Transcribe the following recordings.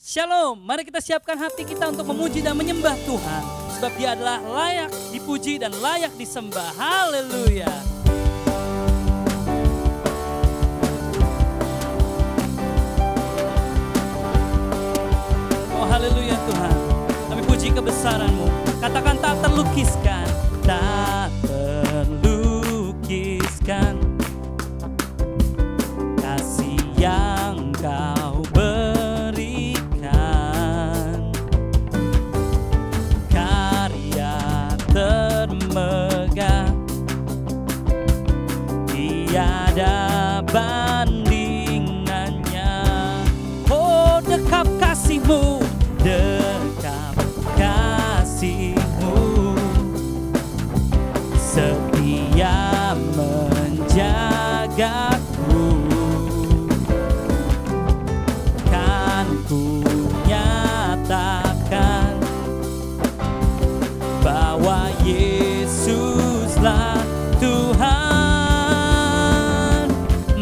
Shalom, mari kita siapkan hati kita untuk memuji dan menyembah Tuhan. Sebab Dia adalah layak dipuji dan layak disembah. Haleluya. Oh haleluya Tuhan, kami puji kebesaran-Mu. Katakan tak terlukiskan, tak terlukiskan kasih yang Kau berikan, karya termegah, tiada bandingannya. Oh dekap kasih-Mu, dekap kasih-Mu, setia menjagaku. Kan ku nyatakan bahwa Yesuslah Tuhan,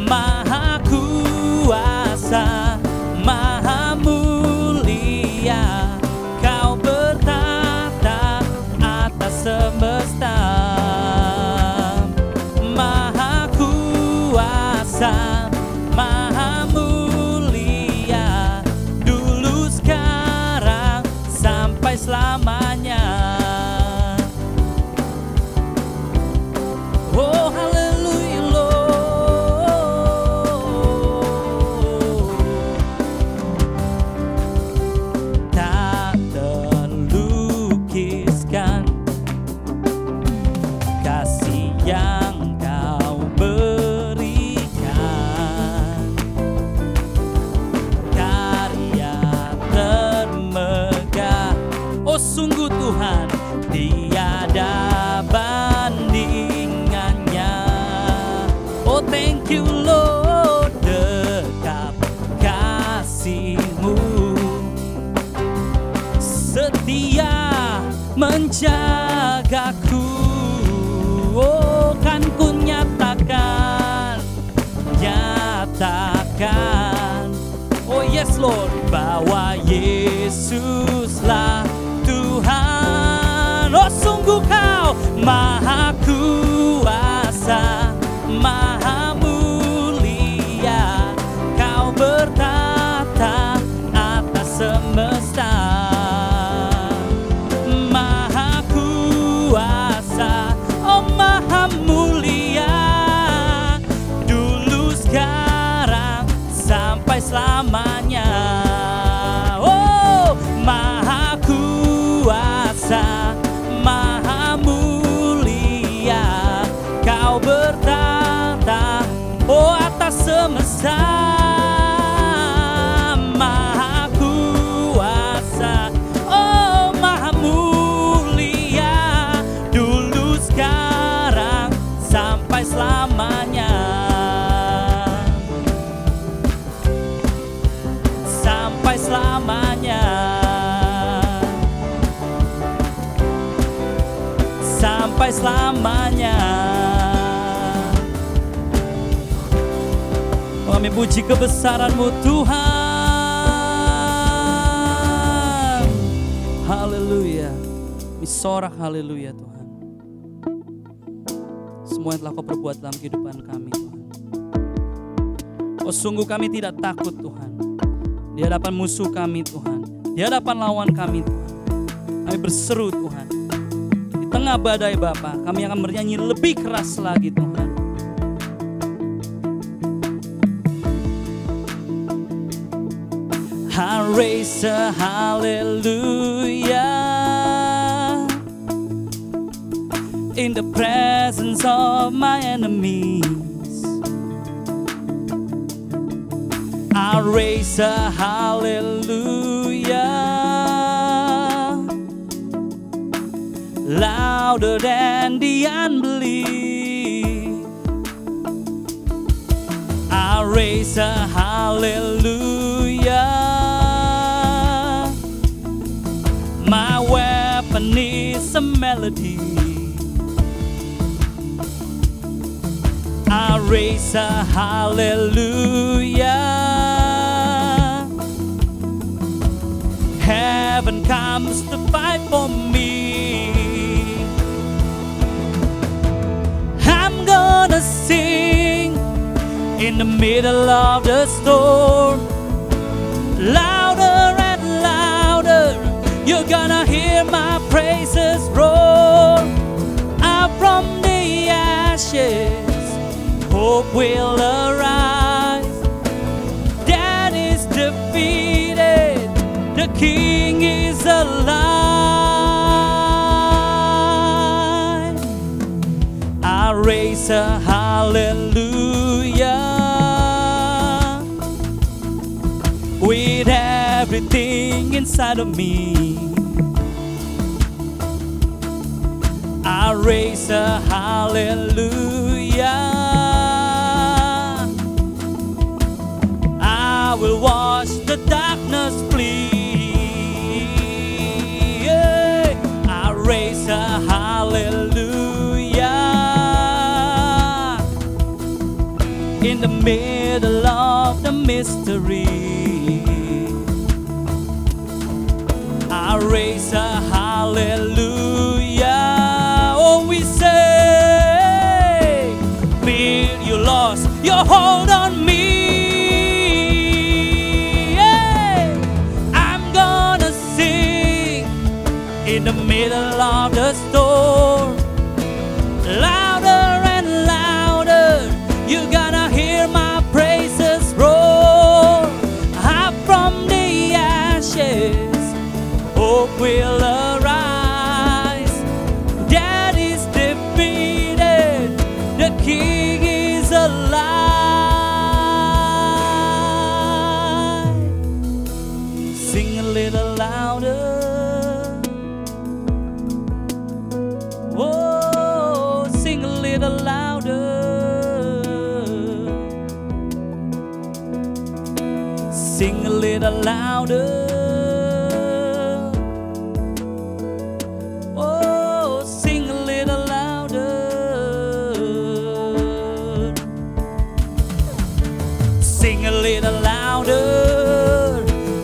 Maha Kuasa, Maha Mulia. Kau bertata atas semesta, Maha Kuasa, Maha Mulia, dulu sekarang sampai selamanya. Oh haleluya Lord, tak terlukiskan kasih yang Kau berikan, karya termegah. Oh sungguh Tuhan, tiada bandingannya. Oh thank you Lord, dekap kasih-Mu, setia menjagaku. Oh kan ku nyatakan, oh yes Lord, bahwa Yesuslah Tuhan. Oh sungguh Kau Maha Kuasa, Maha Mulia. Kau bertata atas semesta, Maha Kuasa, oh Maha Mulia, dulu sekarang sampai selamanya. Oh Maha Kuasa, Maha Mulia. Kau bertata, oh atas semesta, Maha Kuasa, oh Maha Mulia, dulu sekarang sampai selamanya. Sampai selamanya, sampai selamanya. Oh, kami puji kebesaran-Mu Tuhan. Haleluya. Kami sorak haleluya Tuhan. Semua yang telah Kau perbuat dalam kehidupan kami Tuhan. Oh sungguh kami tidak takut Tuhan di hadapan musuh kami Tuhan, di hadapan lawan kami Tuhan. Kami berseru Tuhan, di tengah badai Bapa, kami akan bernyanyi lebih keras lagi Tuhan. I raise a hallelujah in the presence of my enemies. I raise a hallelujah louder than the unbelief. I raise a hallelujah. My weapon is a melody. I raise a hallelujah. heaven comes to fight for me. I'm gonna sing in the middle of the storm, louder and louder, you're gonna hear my praises roar. Up from the ashes, hope will arise. Death is defeated, the King is alive. I raise a hallelujah with everything inside of me. I raise a hallelujah. I will watch the darkness flee. Yeah. I raise a hallelujah in the middle of the mystery. I raise a hallelujah. Oh, we say, fear you lost your hold on me. Yeah. I'm gonna sing in the middle of the storm, louder and louder, you're gonna hear my praises roar. Up from the ashes, hope will arise. Death is defeated, the King is alive. Sing a little louder. Whoa, sing a little louder. Sing a little louder.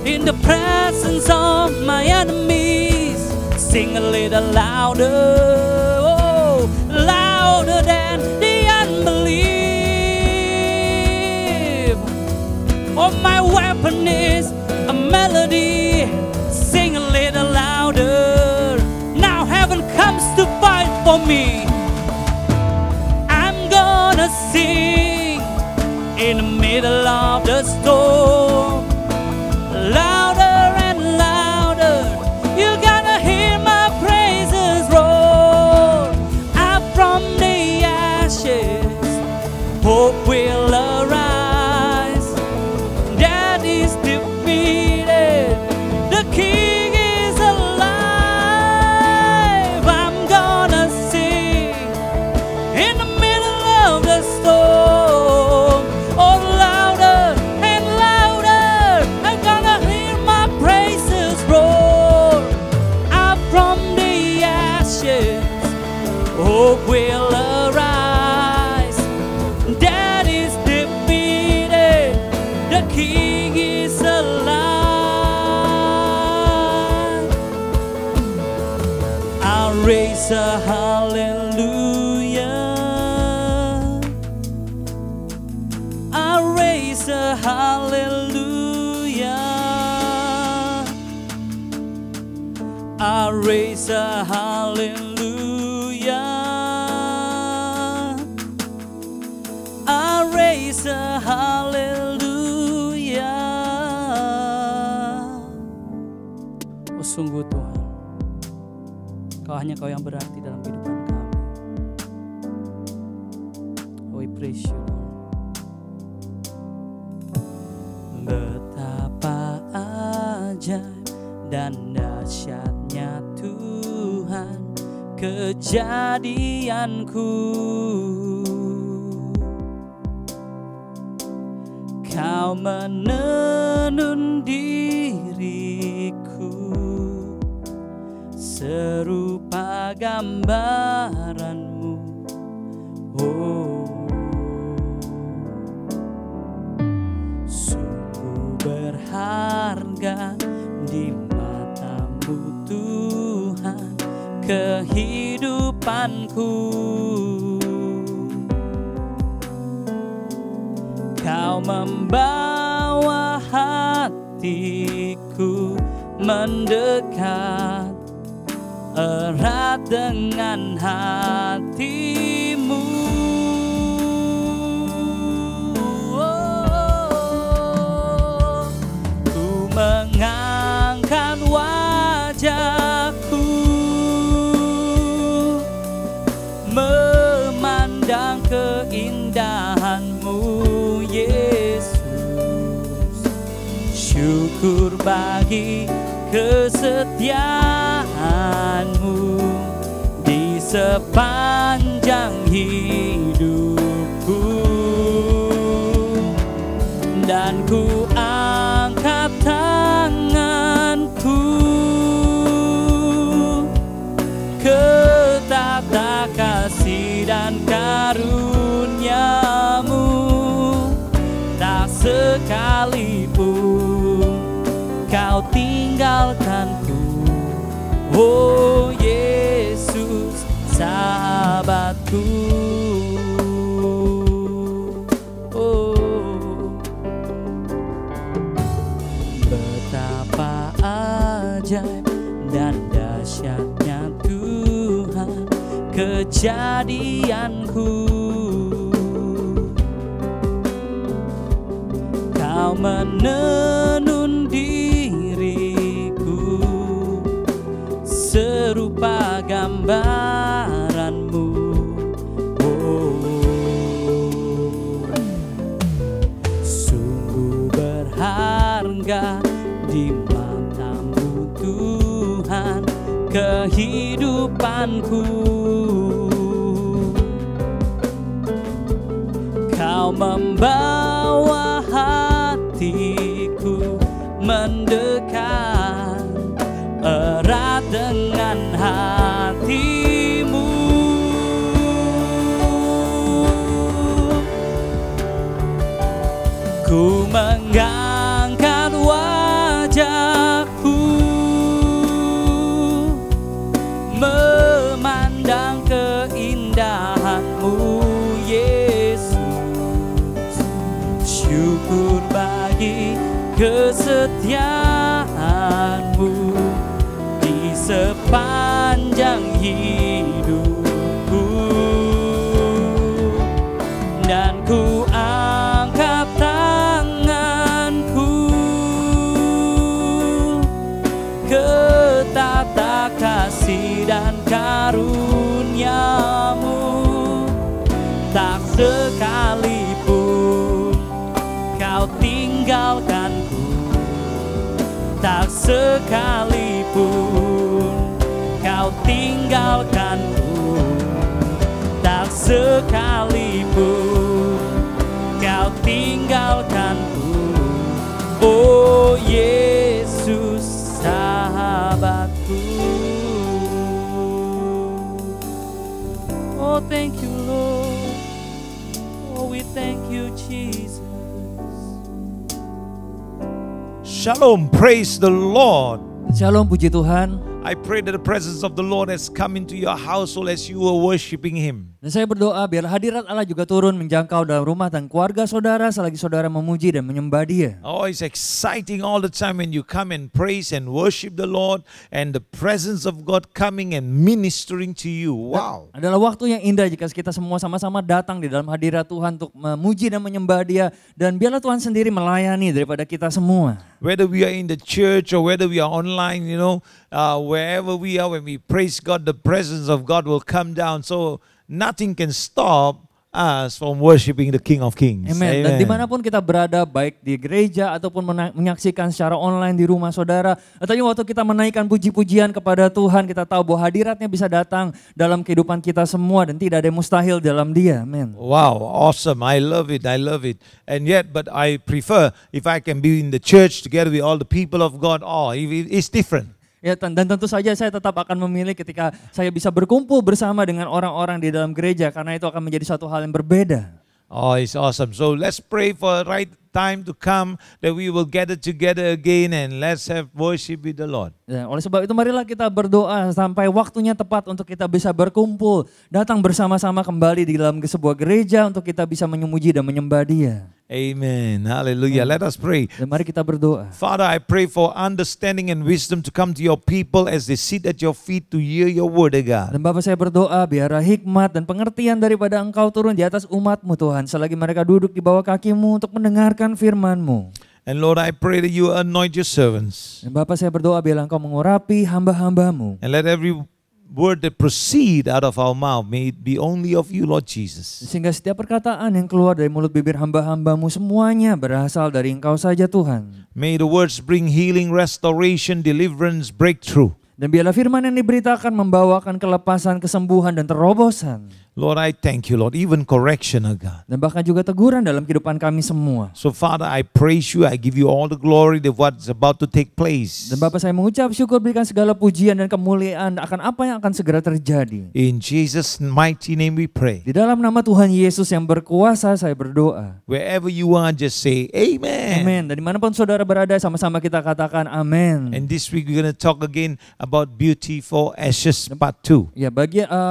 In the presence of my enemies, sing a little louder, oh, louder than the unbelief. Oh, my weapon is a melody, sing a little louder. Now heaven comes to fight for me. I'm gonna sing in the middle of the storm, louder and louder, you're gonna hear my praises roar. Up from the ashes, hope will arise. Death is defeated, the King is alive. I'm gonna sing in the middle of the storm, oh, louder and louder, I'm gonna hear my praises roar. Up from the ashes, hope will arise. Death is defeated, the King is alive. I'll raise a hallelujah. I'll raise a hallelujah. I'll raise a hallelujah. I'll raise a hallelujah. Oh, sungguh Tuhan, hanya Kau yang berarti dalam kehidupan kami. Oh, we praise you, Lord. Betapa ajaib dan dahsyatnya Tuhan kejadianku. Kau menenun diriku serupa gambaranmu. Oh, sungguh berharga di matamu kehidupanku. Kau membawa hatiku mendekat erat dengan hatimu. Ku mengangkat wajahku memandang keindahanmu, Yesus. Syukur bagi kesetiaanmu di sepanjang hidupku. Dan ku angkat tanganku ke tata kasih dan karuniamu. Tak sekalipun kau tinggalkanku, oh Yesus, sahabatku. Oh, betapa ajaib dan dahsyatnya Tuhan kejadianku. Kau menenun diriku serupa gambaranmu. Oh, sungguh berharga di matamu Tuhan kehidupanku. Kau membawa hatiku mendekat erat dengan hatimu. Ku mengangkat wajahku memandang keindahanmu, Yesus. Syukur bagi kesetiaanmu di sepanjang hidupku. Dan ku angkat tanganku ke tata kasih dan karuniamu. Tak sekalipun kau tinggalkanku, tak sekalipun kau tinggalkanku, tak sekalipun kau tinggalkanku, oh Yesus, sahabatku. Oh, thank you Lord. Oh, we thank you Jesus. Shalom, praise the Lord. Shalom, puji Tuhan. I pray that the presence of the Lord has come into your household as you were worshiping Him. Dan saya berdoa biar hadirat Allah juga turun menjangkau dalam rumah dan keluarga saudara selagi saudara memuji dan menyembah Dia. Oh, it's exciting all the time when you come and praise and worship the Lord and the presence of God coming and ministering to you. Wow. Adalah waktu yang indah jika kita semua sama-sama datang di dalam hadirat Tuhan untuk memuji dan menyembah Dia, dan biarlah Tuhan sendiri melayani daripada kita semua. Whether we are in the church or whether we are online, wherever we are, when we praise God, the presence of God will come down. So nothing can stop us from worshiping the King of Kings. Amen. Dan dimanapun kita berada, baik di gereja ataupun menyaksikan secara online di rumah saudara, atau waktu kita menaikkan puji-pujian kepada Tuhan, kita tahu bahwa hadiratnya bisa datang dalam kehidupan kita semua dan tidak ada yang mustahil dalam Dia. Amen. Wow, awesome. I love it. I love it. And yet, but I prefer if I can be in the church together with all the people of God. Oh, it's different. Ya, dan tentu saja saya tetap akan memilih ketika saya bisa berkumpul bersama dengan orang-orang di dalam gereja, karena itu akan menjadi suatu hal yang berbeda. Oh, it's awesome. So let's pray for the right time to come that we will gather together again and let's have worship with the Lord. Ya, oleh sebab itu marilah kita berdoa sampai waktunya tepat untuk kita bisa berkumpul, datang bersama-sama kembali di dalam sebuah gereja untuk kita bisa memuji dan menyembah Dia. Amen. Hallelujah. Let us pray. Dan mari kita berdoa. Father, I pray for understanding and wisdom to come to your people as they sit at your feet to hear your word, God. Dan Bapa, saya berdoa biarlah hikmat dan pengertian daripada Engkau turun di atas umat-Mu Tuhan, selagi mereka duduk di bawah kaki-Mu untuk mendengarkan firman-Mu. And Lord, I pray that you anoint your servants. Dan Bapa, saya berdoa biarlah Engkau mengurapi hamba-hamba-Mu. And let every word that proceed out of our mouth, may it be only of you, Lord Jesus. Sehingga setiap perkataan yang keluar dari mulut bibir hamba-hamba-Mu semuanya berasal dari Engkau saja Tuhan. May the words bring healing, restoration, deliverance, breakthrough. Dan biarlah firman yang diberitakan membawakan kelepasan, kesembuhan, dan terobosan. Lord, I thank you, Lord, even correction, God. Dan bahkan juga teguran dalam kehidupan kami semua. So Father, I praise you, I give you all the glory of what's about to take place. Dan Bapa, saya mengucap syukur, berikan segala pujian dan kemuliaan akan apa yang akan segera terjadi. In Jesus' mighty name we pray. Di dalam nama Tuhan Yesus yang berkuasa saya berdoa. Wherever you are, just say amen. Amin. Dan dimanapun saudara berada, sama-sama kita katakan amin. And this week we're going to talk again about beauty for ashes part 2. Ya,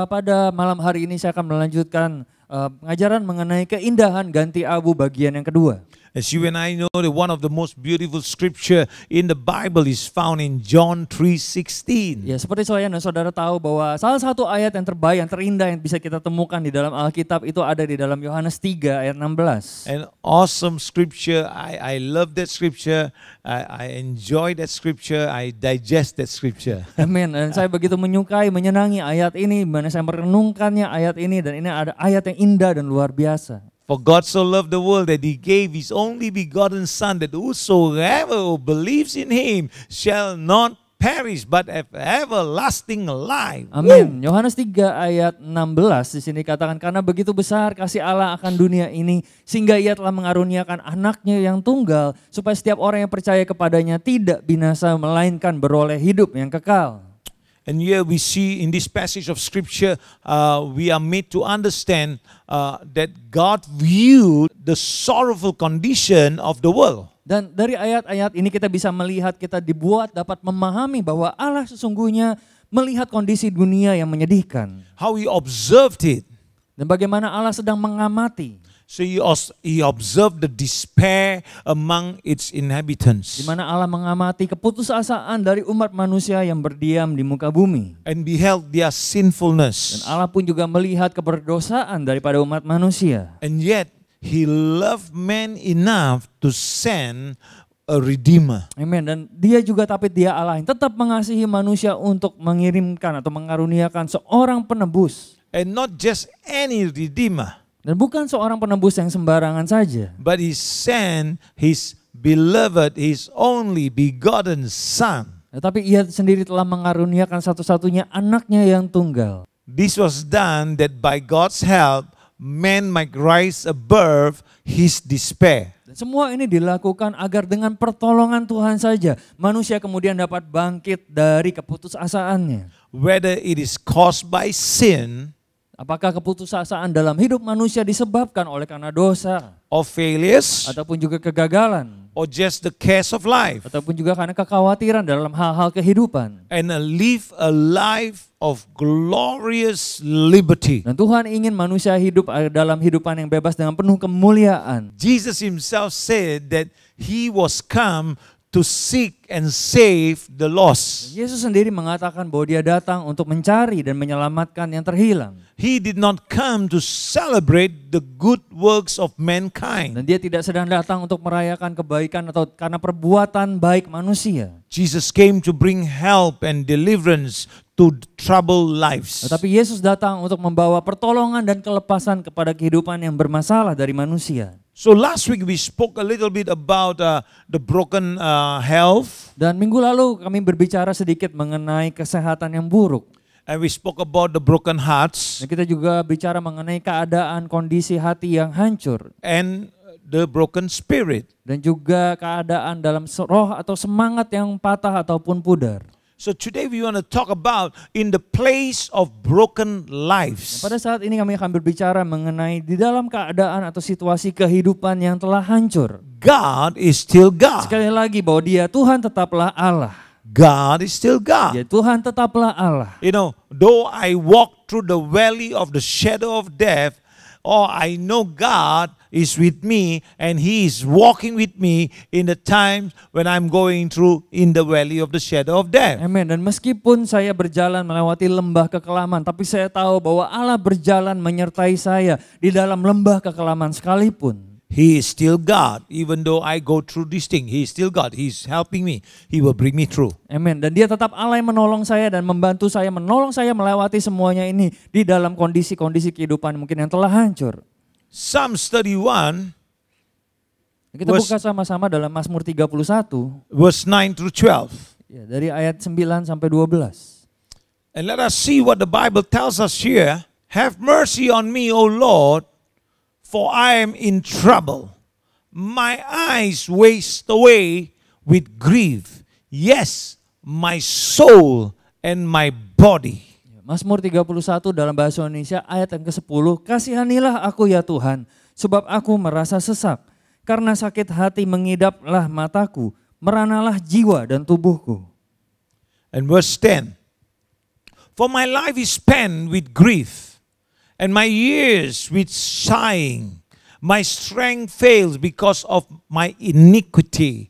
pada malam hari ini saya akan melanjutkan pengajaran mengenai keindahan ganti abu bagian yang kedua. As you and I know that one of the most beautiful scripture in the Bible is found in John 3:16. Ya, seperti saya dan saudara tahu bahwa salah satu ayat yang terbaik, yang terindah yang bisa kita temukan di dalam Alkitab itu ada di dalam Yohanes 3 ayat 16. An awesome scripture. I love that scripture. I enjoy that scripture. I digest that scripture. Amin. Dan saya begitu menyukai, menyenangi ayat ini, mana saya merenungkannya ayat ini, dan ini ada ayat yang indah dan luar biasa. For God so loved the world that he gave his only begotten Son, that whosoever believes in him shall not perish but have everlasting life. Amin. Yohanes 3 ayat 16 di sini katakan, karena begitu besar kasih Allah akan dunia ini sehingga Ia telah mengaruniakan anaknya yang tunggal supaya setiap orang yang percaya kepadanya tidak binasa melainkan beroleh hidup yang kekal. And here we see in this passage of scripture, we are made to understand that God viewed the sorrowful condition of the world. Dan dari ayat-ayat ini kita bisa melihat, kita dibuat dapat memahami bahwa Allah sesungguhnya melihat kondisi dunia yang menyedihkan. How he observed it. Dan bagaimana Allah sedang mengamati. So he observed the despair among its inhabitants. Di mana Allah mengamati keputusasaan dari umat manusia yang berdiam di muka bumi. And beheld their sinfulness. Dan Allah pun juga melihat keberdosaan daripada umat manusia. And yet he loved man enough to send a redeemer. Amin. Dan dia juga, tapi dia Allah yang tetap mengasihi manusia untuk mengirimkan atau mengaruniakan seorang penebus. And not just any redeemer. Dan bukan seorang penebus yang sembarangan saja. But he sent his beloved, his only begotten Son. Tetapi ia sendiri telah mengaruniakan satu-satunya anaknya yang tunggal. This was done that by God's help, man might rise above his despair. Dan semua ini dilakukan agar dengan pertolongan Tuhan saja, manusia kemudian dapat bangkit dari keputusasaannya. Whether it is caused by sin, apakah keputusasaan dalam hidup manusia disebabkan oleh karena dosa, or failures, ataupun juga kegagalan, or just the cares of life, ataupun juga karena kekhawatiran dalam hal-hal kehidupan. and live a life of glorious liberty. Dan Tuhan ingin manusia hidup dalam hidupan yang bebas dengan penuh kemuliaan. Jesus himself said that he was come to seek and save the lost. Yesus sendiri mengatakan bahwa dia datang untuk mencari dan menyelamatkan yang terhilang. He did not come to celebrate the good works of mankind. Dan dia tidak sedang datang untuk merayakan kebaikan atau karena perbuatan baik manusia. Jesus came to bring help and deliverance to troubled lives. Tetapi Yesus datang untuk membawa pertolongan dan kelepasan kepada kehidupan yang bermasalah dari manusia. So last week we spoke a little bit about the broken health. Dan minggu lalu kami berbicara sedikit mengenai kesehatan yang buruk. And we spoke about the broken hearts Dan kita juga bicara mengenai keadaan kondisi hati yang hancur. and the broken spirit. Dan juga keadaan dalam roh atau semangat yang patah ataupun pudar. So today we want to talk about in the place of broken lives. Pada saat ini kami akan berbicara mengenai di dalam keadaan atau situasi kehidupan yang telah hancur. God is still God. Sekali lagi bahwa Dia Tuhan tetaplah Allah. God is still God. Dia Tuhan tetaplah Allah. You know, though I walk through the valley of the shadow of death, I know God is with me and He is walking with me in the times when I'm going through in the valley of the shadow of death. Amin. Dan meskipun saya berjalan melewati lembah kekelaman, tapi saya tahu bahwa Allah berjalan menyertai saya di dalam lembah kekelaman sekalipun. He is still God. Even though I go through this thing, He is still God. He is helping me. He will bring me through. Amin. Dan Dia tetap Allah yang menolong saya dan membantu saya, menolong saya melewati semuanya ini di dalam kondisi-kondisi kehidupan mungkin yang telah hancur. Psalms 31, Kita buka sama-sama dalam Mazmur 31, verse 9 through 12. ya, dari ayat 9 sampai 12. And let us see what the Bible tells us here. Have mercy on me, O Lord, for I am in trouble. My eyes waste away with grief. Yes, my soul and my body. Mazmur 31 dalam bahasa Indonesia ayat yang ke-10. Kasihanilah aku ya Tuhan, sebab aku merasa sesak. Karena sakit hati mengidaplah mataku, meranalah jiwa dan tubuhku. And verse 10. For my life is spent with grief, and my years with sighing. My strength fails because of my iniquity,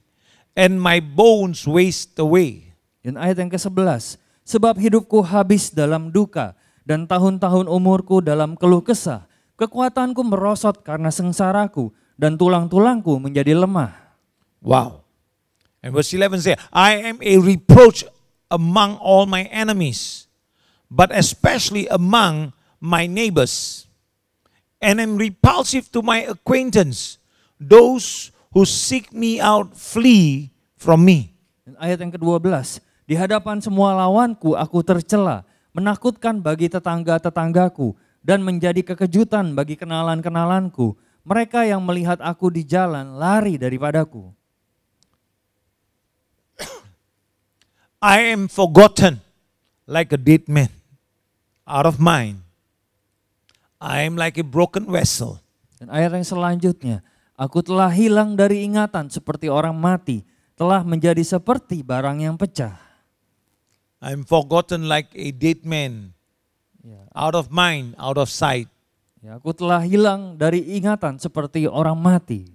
and my bones waste away. Dan ayat yang ke-11. Sebab hidupku habis dalam duka, dan tahun-tahun umurku dalam keluh kesah. Kekuatanku merosot karena sengsaraku, dan tulang-tulangku menjadi lemah. Wow. And verse 11 says, I am a reproach among all my enemies, but especially among my neighbors, and am repulsive to my acquaintance. Those who seek me out flee from me. Dan ayat yang ke-12. Di hadapan semua lawanku aku tercela, menakutkan bagi tetangga-tetanggaku, dan menjadi kekejutan bagi kenalan-kenalanku. Mereka yang melihat aku di jalan lari daripadaku. I am forgotten like a dead man, out of mind. I am like a broken vessel. Dan ayat yang selanjutnya, aku telah hilang dari ingatan seperti orang mati, telah menjadi seperti barang yang pecah. I am forgotten like a dead man, out of mind, out of sight. Ya, aku telah hilang dari ingatan seperti orang mati.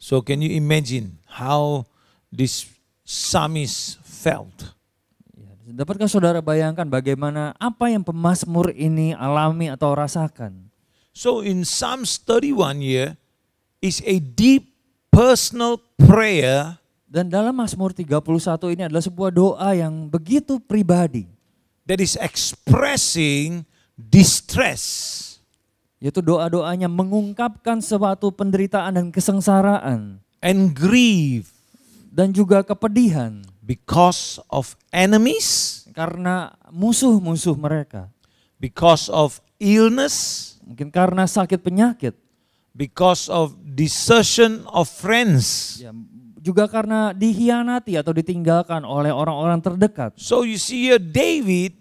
So can you imagine how this psalmist felt? Ya, dapatkah saudara bayangkan bagaimana apa yang pemazmur ini alami atau rasakan? So in Psalms 31 here is a deep personal prayer. Dan dalam Mazmur 31 ini adalah sebuah doa yang begitu pribadi. That is expressing distress. Yaitu doa-doanya mengungkapkan suatu penderitaan dan kesengsaraan. And grief. Dan juga kepedihan. Because of enemies. Karena musuh-musuh mereka. Because of illness. Mungkin karena sakit penyakit. Because of desertion of friends. Ya, juga karena dihianati atau ditinggalkan oleh orang-orang terdekat. So you see here David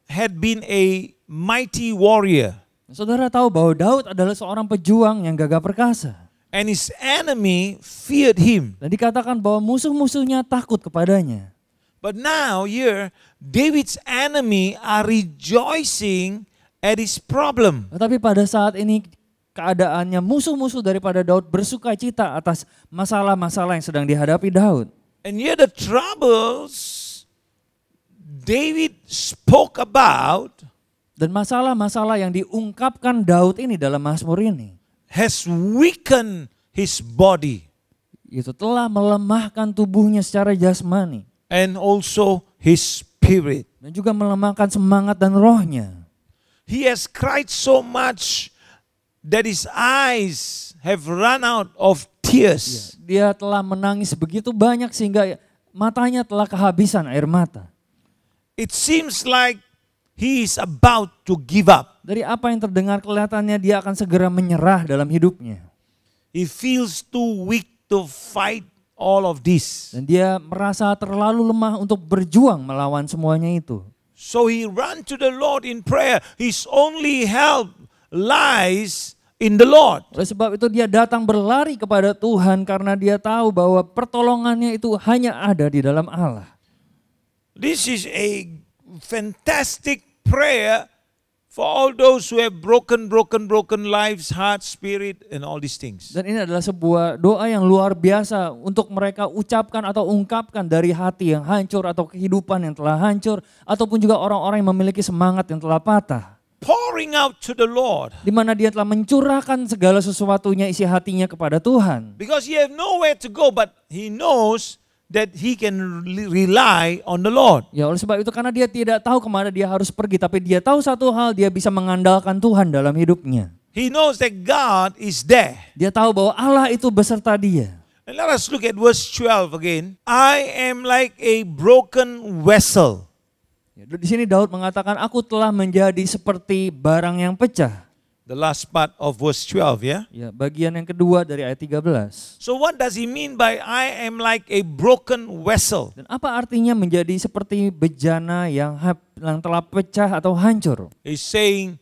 had been a mighty warrior. Saudara tahu bahwa Daud adalah seorang pejuang yang gagah perkasa. And his enemy feared him. Dan dikatakan bahwa musuh-musuhnya takut kepadanya. But now here David's enemy are rejoicing at his problem. Tetapi pada saat ini keadaannya musuh-musuh daripada Daud bersuka cita atas masalah-masalah yang sedang dihadapi Daud. And yet the troubles David spoke about, dan masalah-masalah yang diungkapkan Daud ini dalam Mazmur ini, has weakened his body. Itu telah melemahkan tubuhnya secara jasmani. And also his spirit. Dan juga melemahkan semangat dan rohnya. He has cried so much that his eyes have run out of tears. Dia telah menangis begitu banyak sehingga matanya telah kehabisan air mata. It seems like he is about to give up. Dari apa yang terdengar kelihatannya dia akan segera menyerah dalam hidupnya. He feels too weak to fight all of this. Dan dia merasa terlalu lemah untuk berjuang melawan semuanya itu. So he ran to the Lord in prayer. His only help lies in the Lord. Oleh sebab itu dia datang berlari kepada Tuhan karena dia tahu bahwa pertolongannya itu hanya ada di dalam Allah. This is a fantastic prayer for all those who have broken lives, heart, spirit, and all these things. Dan ini adalah sebuah doa yang luar biasa untuk mereka ucapkan atau ungkapkan dari hati yang hancur atau kehidupan yang telah hancur, ataupun juga orang-orang yang memiliki semangat yang telah patah. Pouring out to the Lord. Di mana dia telah mencurahkan segala sesuatunya, isi hatinya kepada Tuhan. Because he have nowhere to go, but he knows that he can rely on the Lord. Ya, oleh sebab itu karena dia tidak tahu kemana dia harus pergi, tapi dia tahu satu hal, dia bisa mengandalkan Tuhan dalam hidupnya. He knows that God is there. Dia tahu bahwa Allah itu beserta dia. And let us look at verse 12 again. I am like a broken vessel. Ya, di sini Daud mengatakan, aku telah menjadi seperti barang yang pecah. The last part of verse 12, yeah? Ya, bagian yang kedua dari ayat 13. So what does he mean by I am like a broken vessel? Dan apa artinya menjadi seperti bejana yang telah pecah atau hancur? He's saying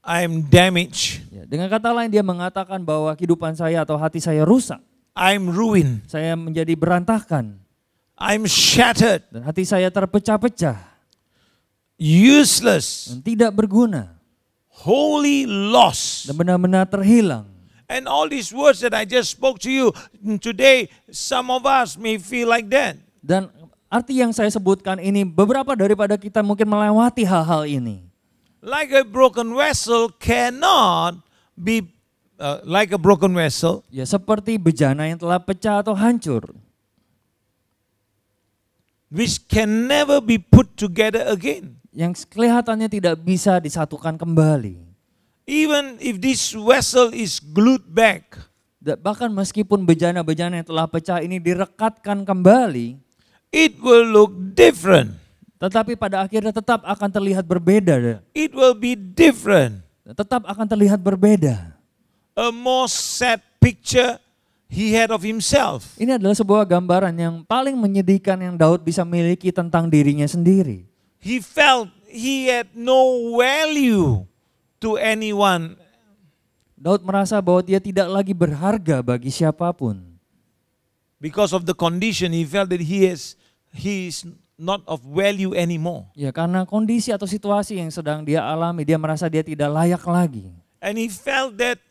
I am damaged. Ya, dengan kata lain dia mengatakan bahwa kehidupan saya atau hati saya rusak. I'm ruined. Saya menjadi berantakan. I'm shattered. Dan hati saya terpecah-pecah. Useless. Dan tidak berguna. Wholly lost. Dan benar-benar terhilang. And all these words that I just spoke to you today, some of us may feel like that. Dan arti yang saya sebutkan ini, beberapa daripada kita mungkin melewati hal-hal ini. Like a broken vessel cannot be like a broken vessel. Ya, seperti bejana yang telah pecah atau hancur. Which can never be put together again. Yang kelihatannya tidak bisa disatukan kembali. Even if this vessel is glued back. Bahkan meskipun bejana-bejana yang telah pecah ini direkatkan kembali, it will look different. Tetapi pada akhirnya tetap akan terlihat berbeda. It will be different. Tetap akan terlihat berbeda. A more sad picture he had of himself. Ini adalah sebuah gambaran yang paling menyedihkan yang Daud bisa miliki tentang dirinya sendiri. He felt he had no value to anyone. Daud merasa bahwa dia tidak lagi berharga bagi siapapun. Because of the condition, he felt that he is not of value anymore. Ya, karena kondisi atau situasi yang sedang dia alami, dia merasa dia tidak layak lagi. And he felt that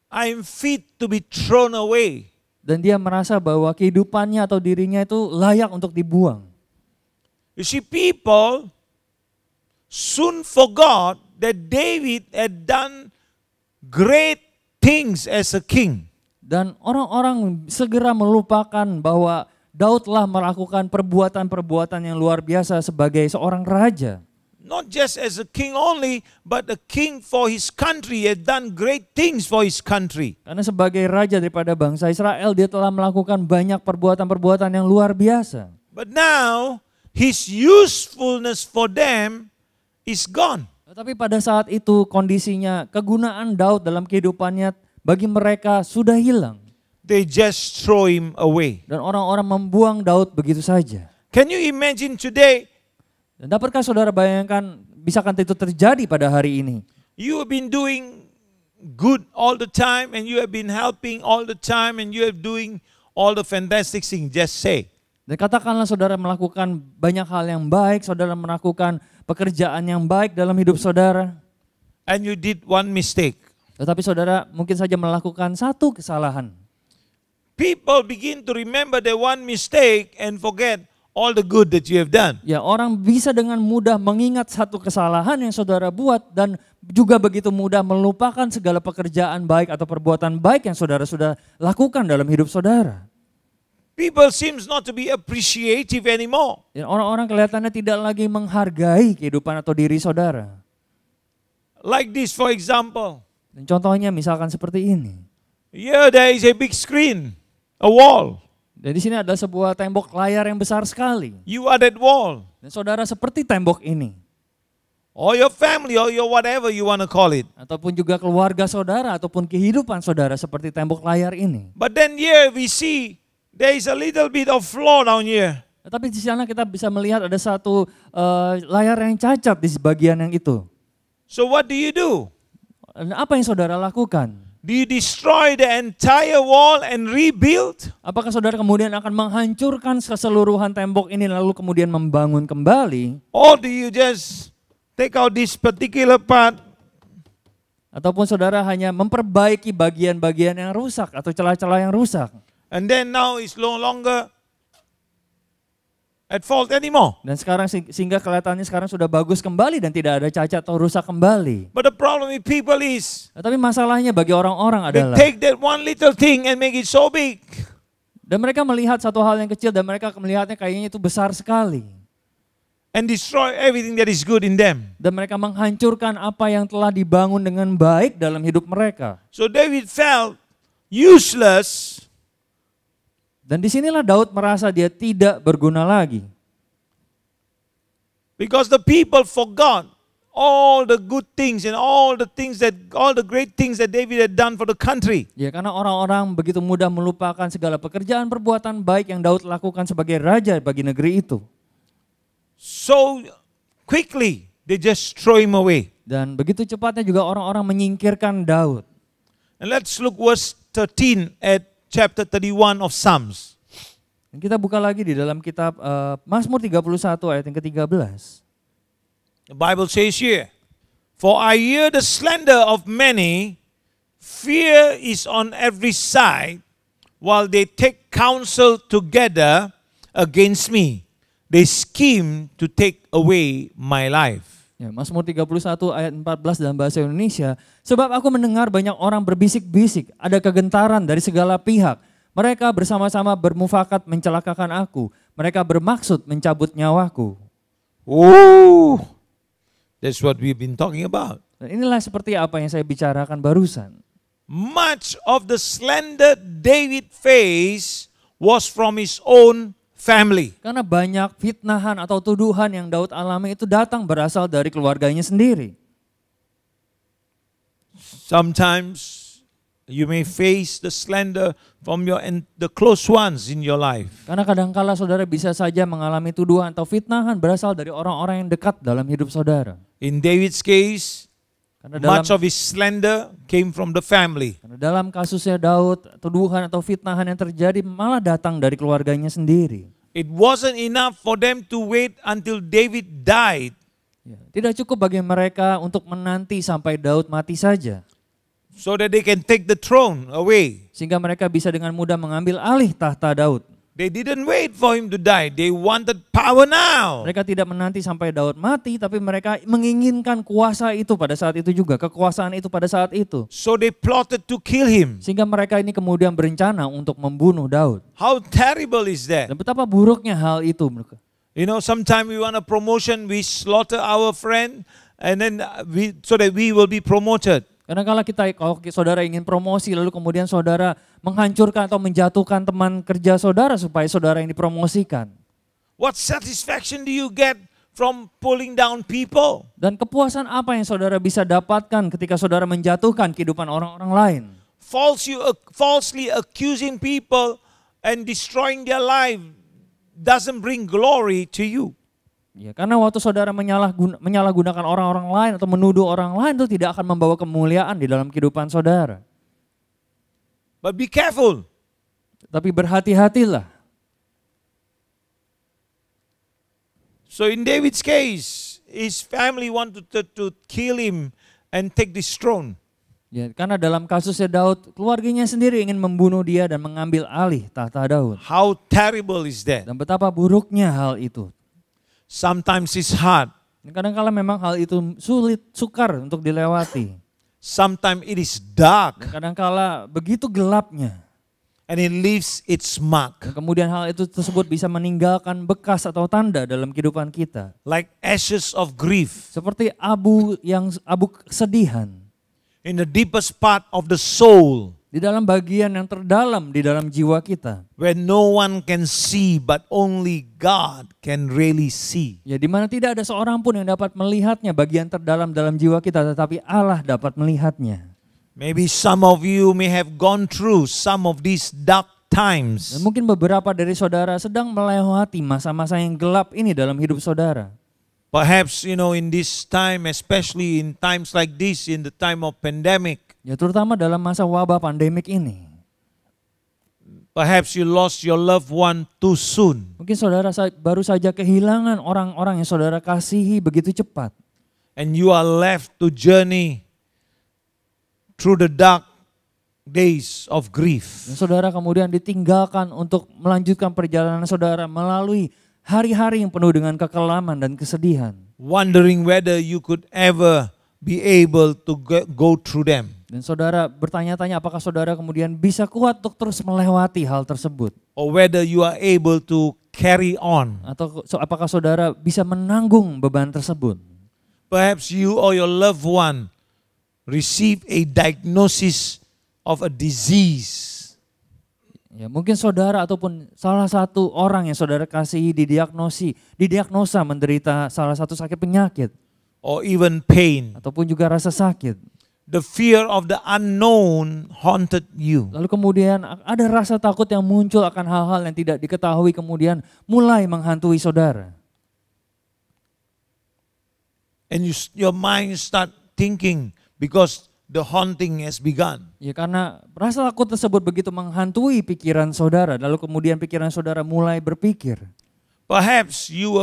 I'm fit to be thrown away. Dan dia merasa bahwa kehidupannya atau dirinya itu layak untuk dibuang. You see, people soon forgot that David had done great things as a king. Dan orang-orang segera melupakan bahwa Daud telah melakukan perbuatan-perbuatan yang luar biasa sebagai seorang raja. Not just as a king only, but a king for his country. He had done great things for his country. Karena sebagai raja daripada bangsa Israel, dia telah melakukan banyak perbuatan-perbuatan yang luar biasa. But now, his usefulness for them is gone. Tetapi pada saat itu kondisinya, kegunaan Daud dalam kehidupannya bagi mereka sudah hilang. They just throw him away. Dan orang-orang membuang Daud begitu saja. Can you imagine today? Dan dapatkah saudara bayangkan, bisakah itu terjadi pada hari ini? You have been doing good all the time and you have been helping all the time and you are doing all the fantastic things. Just say. Dan katakanlah saudara melakukan banyak hal yang baik, saudara melakukan pekerjaan yang baik dalam hidup saudara. And you did one mistake. Tetapi saudara mungkin saja melakukan satu kesalahan. People begin to remember the one mistake and forget all the good that you have done. Ya, orang bisa dengan mudah mengingat satu kesalahan yang saudara buat dan juga begitu mudah melupakan segala pekerjaan baik atau perbuatan baik yang saudara sudah lakukan dalam hidup saudara. People seems not to be appreciative anymore. Ya, orang-orang kelihatannya tidak lagi menghargai kehidupan atau diri saudara. Like this, for example. Dan contohnya misalkan seperti ini. Here there is a big screen, a wall. Dan di sini ada sebuah tembok layar yang besar sekali. You are that wall. Dan saudara seperti tembok ini. Or your family or your whatever you want to call it. Ataupun juga keluarga saudara ataupun kehidupan saudara seperti tembok layar ini. But then here we see There is a little bit of flaw down here. Tapi di sana kita bisa melihat ada satu layar yang cacat di bagian yang itu. So what do you do? Dan apa yang saudara lakukan? Do you destroy the entire wall and rebuild? Apakah saudara kemudian akan menghancurkan keseluruhan tembok ini lalu kemudian membangun kembali? Or do you just take out this particular part? Ataupun saudara hanya memperbaiki bagian-bagian yang rusak atau celah-celah yang rusak? And then now it's no longer at fault anymore. Dan sekarang sehingga kelihatannya sekarang sudah bagus kembali dan tidak ada cacat atau rusak kembali. But the problem with people is Tapi masalahnya bagi orang-orang they adalah take that one little thing and make it so big. dan mereka melihat satu hal yang kecil dan mereka melihatnya kayaknya itu besar sekali. And destroy everything that is good in them. Dan mereka menghancurkan apa yang telah dibangun dengan baik dalam hidup mereka. So David felt useless. Dan disinilah Daud merasa dia tidak berguna lagi. Because the people forgot all the good things and all the great things that David had done for the country. Ya, karena orang-orang begitu mudah melupakan segala pekerjaan perbuatan baik yang Daud lakukan sebagai raja bagi negeri itu. So quickly they just throw him away. Dan begitu cepatnya juga orang-orang menyingkirkan Daud. And let's look verse 13 at chapter 31 of Psalms. Dan kita buka lagi di dalam kitab Mazmur 31 ayat yang ke-13. The Bible says here, "For I hear the slander of many, fear is on every side, while they take counsel together against me. They scheme to take away my life." Ya, Mazmur 31 ayat 14 dalam bahasa Indonesia. Sebab aku mendengar banyak orang berbisik-bisik, ada kegentaran dari segala pihak. Mereka bersama-sama bermufakat mencelakakan aku. Mereka bermaksud mencabut nyawaku. Oh, that's what we've been talking about. Dan inilah seperti apa yang saya bicarakan barusan. Much of the slander David faced was from his own family. Karena banyak fitnahan atau tuduhan yang Daud alami itu datang berasal dari keluarganya sendiri. Sometimes you may face the slander from the close ones in your life. Karena kadangkala saudara bisa saja mengalami tuduhan atau fitnahan berasal dari orang-orang yang dekat dalam hidup saudara. In David's case, Karena much of his slander came from the family. dalam kasusnya Daud, tuduhan atau fitnahan yang terjadi malah datang dari keluarganya sendiri. It wasn't enough for them to wait until David died. Ya, tidak cukup bagi mereka untuk menanti sampai Daud mati saja. So that they can take the throne away. Sehingga mereka bisa dengan mudah mengambil alih tahta Daud. They didn't wait for him to die. They wanted power now. Mereka tidak menanti sampai Daud mati, tapi mereka menginginkan kuasa itu pada saat itu juga, kekuasaan itu pada saat itu. So they plotted to kill him. Sehingga mereka ini kemudian berencana untuk membunuh Daud. How terrible is that? Dan betapa buruknya hal itu. You know, sometimes we want a promotion, we slaughter our friend, and then so that we will be promoted. Karena kalau saudara ingin promosi, lalu kemudian saudara menghancurkan atau menjatuhkan teman kerja saudara supaya saudara yang dipromosikan. What satisfaction do you get from pulling down people? Dan kepuasan apa yang saudara bisa dapatkan ketika saudara menjatuhkan kehidupan orang-orang lain? Falsely accusing people and destroying their life doesn't bring glory to you. Ya, karena waktu saudara menyalahgunakan orang-orang lain atau menuduh orang lain itu tidak akan membawa kemuliaan di dalam kehidupan saudara. But be careful. Tapi berhati-hatilah. So in David's case, his family wanted to kill him and take this throne. Ya, karena dalam kasusnya Daud, keluarganya sendiri ingin membunuh dia dan mengambil alih tahta Daud. How terrible is that? Dan betapa buruknya hal itu. Sometimes it's hard. Kadang-kala memang hal itu sukar untuk dilewati. Sometimes it is dark. Kadang-kala begitu gelapnya. And it leaves its mark. Dan kemudian hal itu tersebut bisa meninggalkan bekas atau tanda dalam kehidupan kita. Like ashes of grief. Seperti abu kesedihan. In the deepest part of the soul. Di dalam bagian yang terdalam di dalam jiwa kita. Where no one can see but only God can really see. Ya, di mana tidak ada seorang pun yang dapat melihatnya bagian terdalam dalam jiwa kita, tetapi Allah dapat melihatnya. Maybe some of you may have gone through some of these dark times. Dan mungkin beberapa dari saudara sedang melewati masa-masa yang gelap ini dalam hidup saudara. Perhaps, in this time, especially in times like this, in the time of pandemic, Ya terutama dalam masa wabah pandemik ini. perhaps you lost your loved one too soon. Mungkin saudara baru saja kehilangan orang-orang yang saudara kasihi begitu cepat. And you are left to journey through the dark days of grief. Dan saudara kemudian ditinggalkan untuk melanjutkan perjalanan saudara melalui hari-hari yang penuh dengan kekelaman dan kesedihan. Wondering whether you could ever be able to go through them. Dan saudara bertanya-tanya apakah saudara kemudian bisa kuat untuk terus melewati hal tersebut. Or whether you are able to carry on. Atau apakah saudara bisa menanggung beban tersebut. Perhaps you or your loved one receive a diagnosis of a disease. Ya, mungkin saudara ataupun salah satu orang yang saudara kasihi didiagnosa menderita salah satu sakit penyakit. Or even pain. Ataupun juga rasa sakit. The fear of the unknown haunted you. Lalu kemudian ada rasa takut yang muncul akan hal-hal yang tidak diketahui kemudian mulai menghantui saudara. And your mind start thinking because the haunting has begun. Ya karena rasa takut tersebut begitu menghantui pikiran saudara, lalu kemudian pikiran saudara mulai berpikir. Perhaps you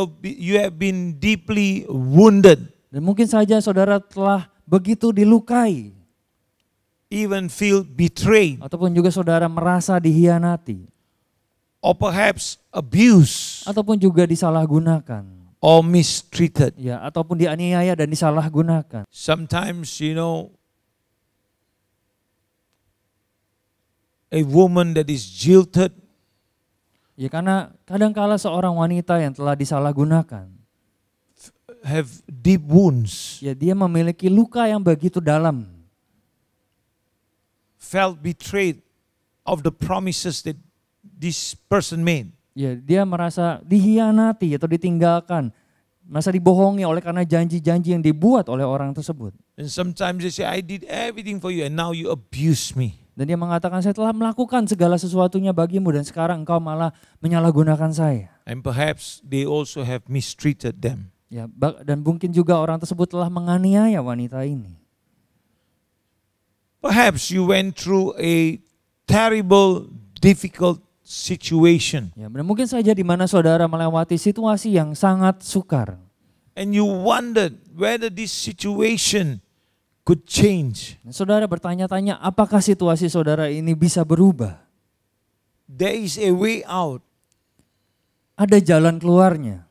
have been deeply wounded. Dan mungkin saja saudara telah begitu dilukai. Even feel betrayed. Ataupun juga saudara merasa dihianati. Or perhaps abused. Ataupun juga disalahgunakan. Or mistreated. Ya, ataupun dianiaya dan disalahgunakan. Sometimes, a woman that is jilted. Ya karena kadangkala seorang wanita yang telah disalahgunakan. Have deep wounds. Ya dia memiliki luka yang begitu dalam. Felt betrayed of the promises that this person made. Ya dia merasa dihianati atau ditinggalkan. Merasa dibohongi oleh karena janji-janji yang dibuat oleh orang tersebut. And sometimes they say, I did everything for you and now you abuse me. Dan dia mengatakan saya telah melakukan segala sesuatunya bagimu dan sekarang engkau malah menyalahgunakan saya. And perhaps they also have mistreated them. Ya, dan mungkin juga orang tersebut telah menganiaya wanita ini. Perhaps you went through a terrible, difficult situation. Ya, dan mungkin saja di mana saudara melewati situasi yang sangat sukar. And you wondered whether this situation could change. Dan saudara bertanya-tanya apakah situasi saudara ini bisa berubah? There is a way out. Ada jalan keluarnya.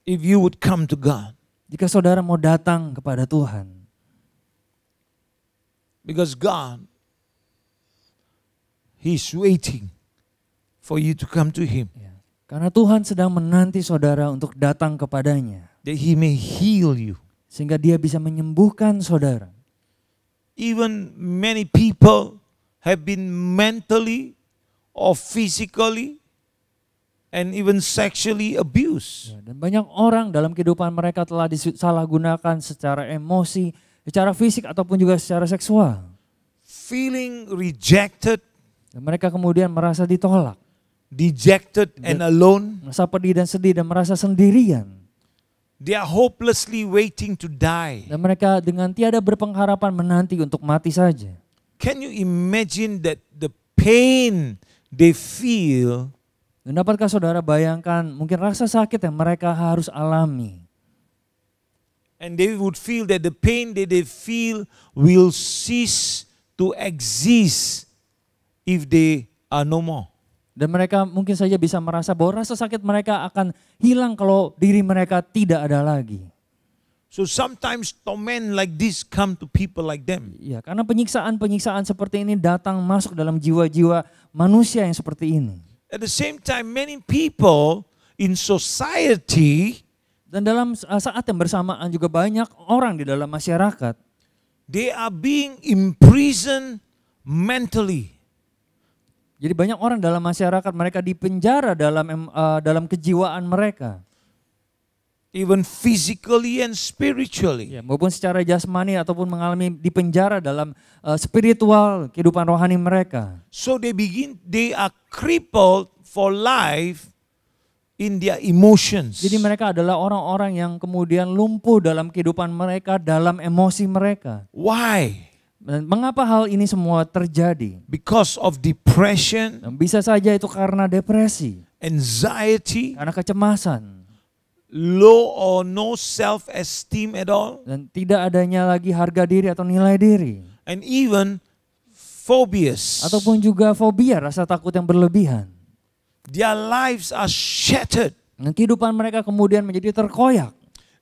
If you would come to God. Jika saudara mau datang kepada Tuhan. Because God, He's waiting for you to come to Him. Ya, karena Tuhan sedang menanti saudara untuk datang kepadanya. That He may heal you. Sehingga dia bisa menyembuhkan saudara. Even many people have been mentally or physically and even sexually abused. Ya, dan banyak orang dalam kehidupan mereka telah disalahgunakan secara emosi, secara fisik ataupun juga secara seksual. Feeling rejected. Dan mereka kemudian merasa ditolak. Dejected and alone. Merasa pedih dan sedih dan merasa sendirian. They are hopelessly waiting to die. Dan mereka dengan tiada berpengharapan menanti untuk mati saja. Can you imagine that the pain they feel? Dan dapatkah saudara bayangkan mungkin rasa sakit yang mereka harus alami. And they would feel that the pain that they feel will cease to exist if they are no more. Dan mereka mungkin saja bisa merasa bahwa rasa sakit mereka akan hilang kalau diri mereka tidak ada lagi. So sometimes torment like this come to people like them. Ya, karena penyiksaan-penyiksaan seperti ini datang masuk dalam jiwa-jiwa manusia yang seperti ini. At the same time, many people in society, dan dalam saat yang bersamaan juga banyak orang di dalam masyarakat, they are being imprisoned mentally. Jadi banyak orang dalam masyarakat mereka dipenjara dalam kejiwaan mereka. even physically and spiritually. Ya, maupun secara jasmani ataupun mengalami di penjara dalam spiritual kehidupan rohani mereka. So they are crippled for life in their emotions. Jadi mereka adalah orang-orang yang kemudian lumpuh dalam kehidupan mereka, dalam emosi mereka. Why? Dan mengapa hal ini semua terjadi? Because of depression, Dan bisa saja itu karena depresi, anxiety, karena kecemasan, low or no self-esteem at all, dan tidak adanya lagi harga diri atau nilai diri. and even phobias. Ataupun juga fobia, rasa takut yang berlebihan. Their lives are shattered. Dan kehidupan mereka kemudian menjadi terkoyak.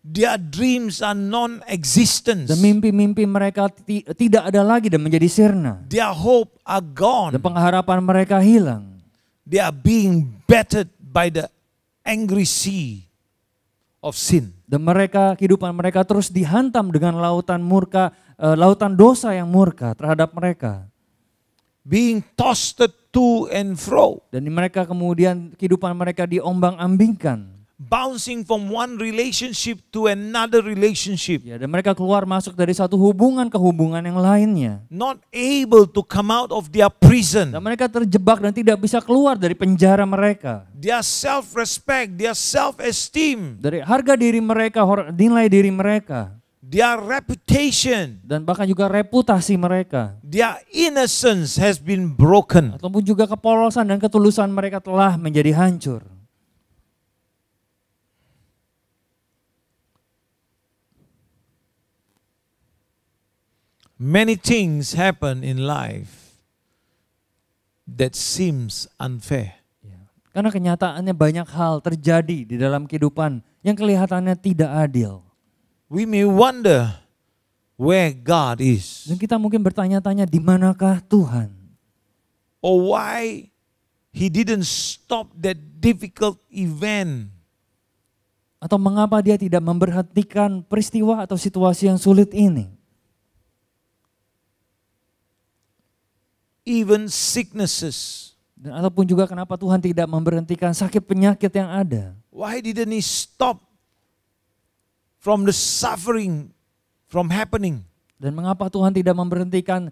Their dreams are non-existent. Dan mimpi-mimpi mereka tidak ada lagi dan menjadi sirna. Their hope are Dan gone. pengharapan mereka hilang. They are being battered by the angry sea of sin. Dan kehidupan mereka terus dihantam dengan lautan murka, lautan dosa yang murka terhadap mereka. Being tossed to and fro. Dan mereka kemudian kehidupan mereka diombang-ambingkan. Bouncing from one relationship to another relationship. Ya, dan mereka keluar masuk dari satu hubungan ke hubungan yang lainnya. Not able to come out of their prison. Dan mereka terjebak dan tidak bisa keluar dari penjara mereka. Their self-respect, their self-esteem, Dari harga diri mereka, nilai diri mereka. their reputation, Dan bahkan juga reputasi mereka. their innocence has been broken. Ataupun juga kepolosan dan ketulusan mereka telah menjadi hancur. Many things happen in life that seems unfair. Ya. Karena kenyataannya banyak hal terjadi di dalam kehidupan yang kelihatannya tidak adil. We may wonder where God is, Dan kita mungkin bertanya-tanya di manakah Tuhan? or why He didn't stop that difficult event. Atau mengapa dia tidak memberhentikan peristiwa atau situasi yang sulit ini? Even sicknesses. Dan ataupun juga kenapa Tuhan tidak memberhentikan sakit penyakit yang ada? Why didn't He stop from the suffering from happening? Dan mengapa Tuhan tidak memberhentikan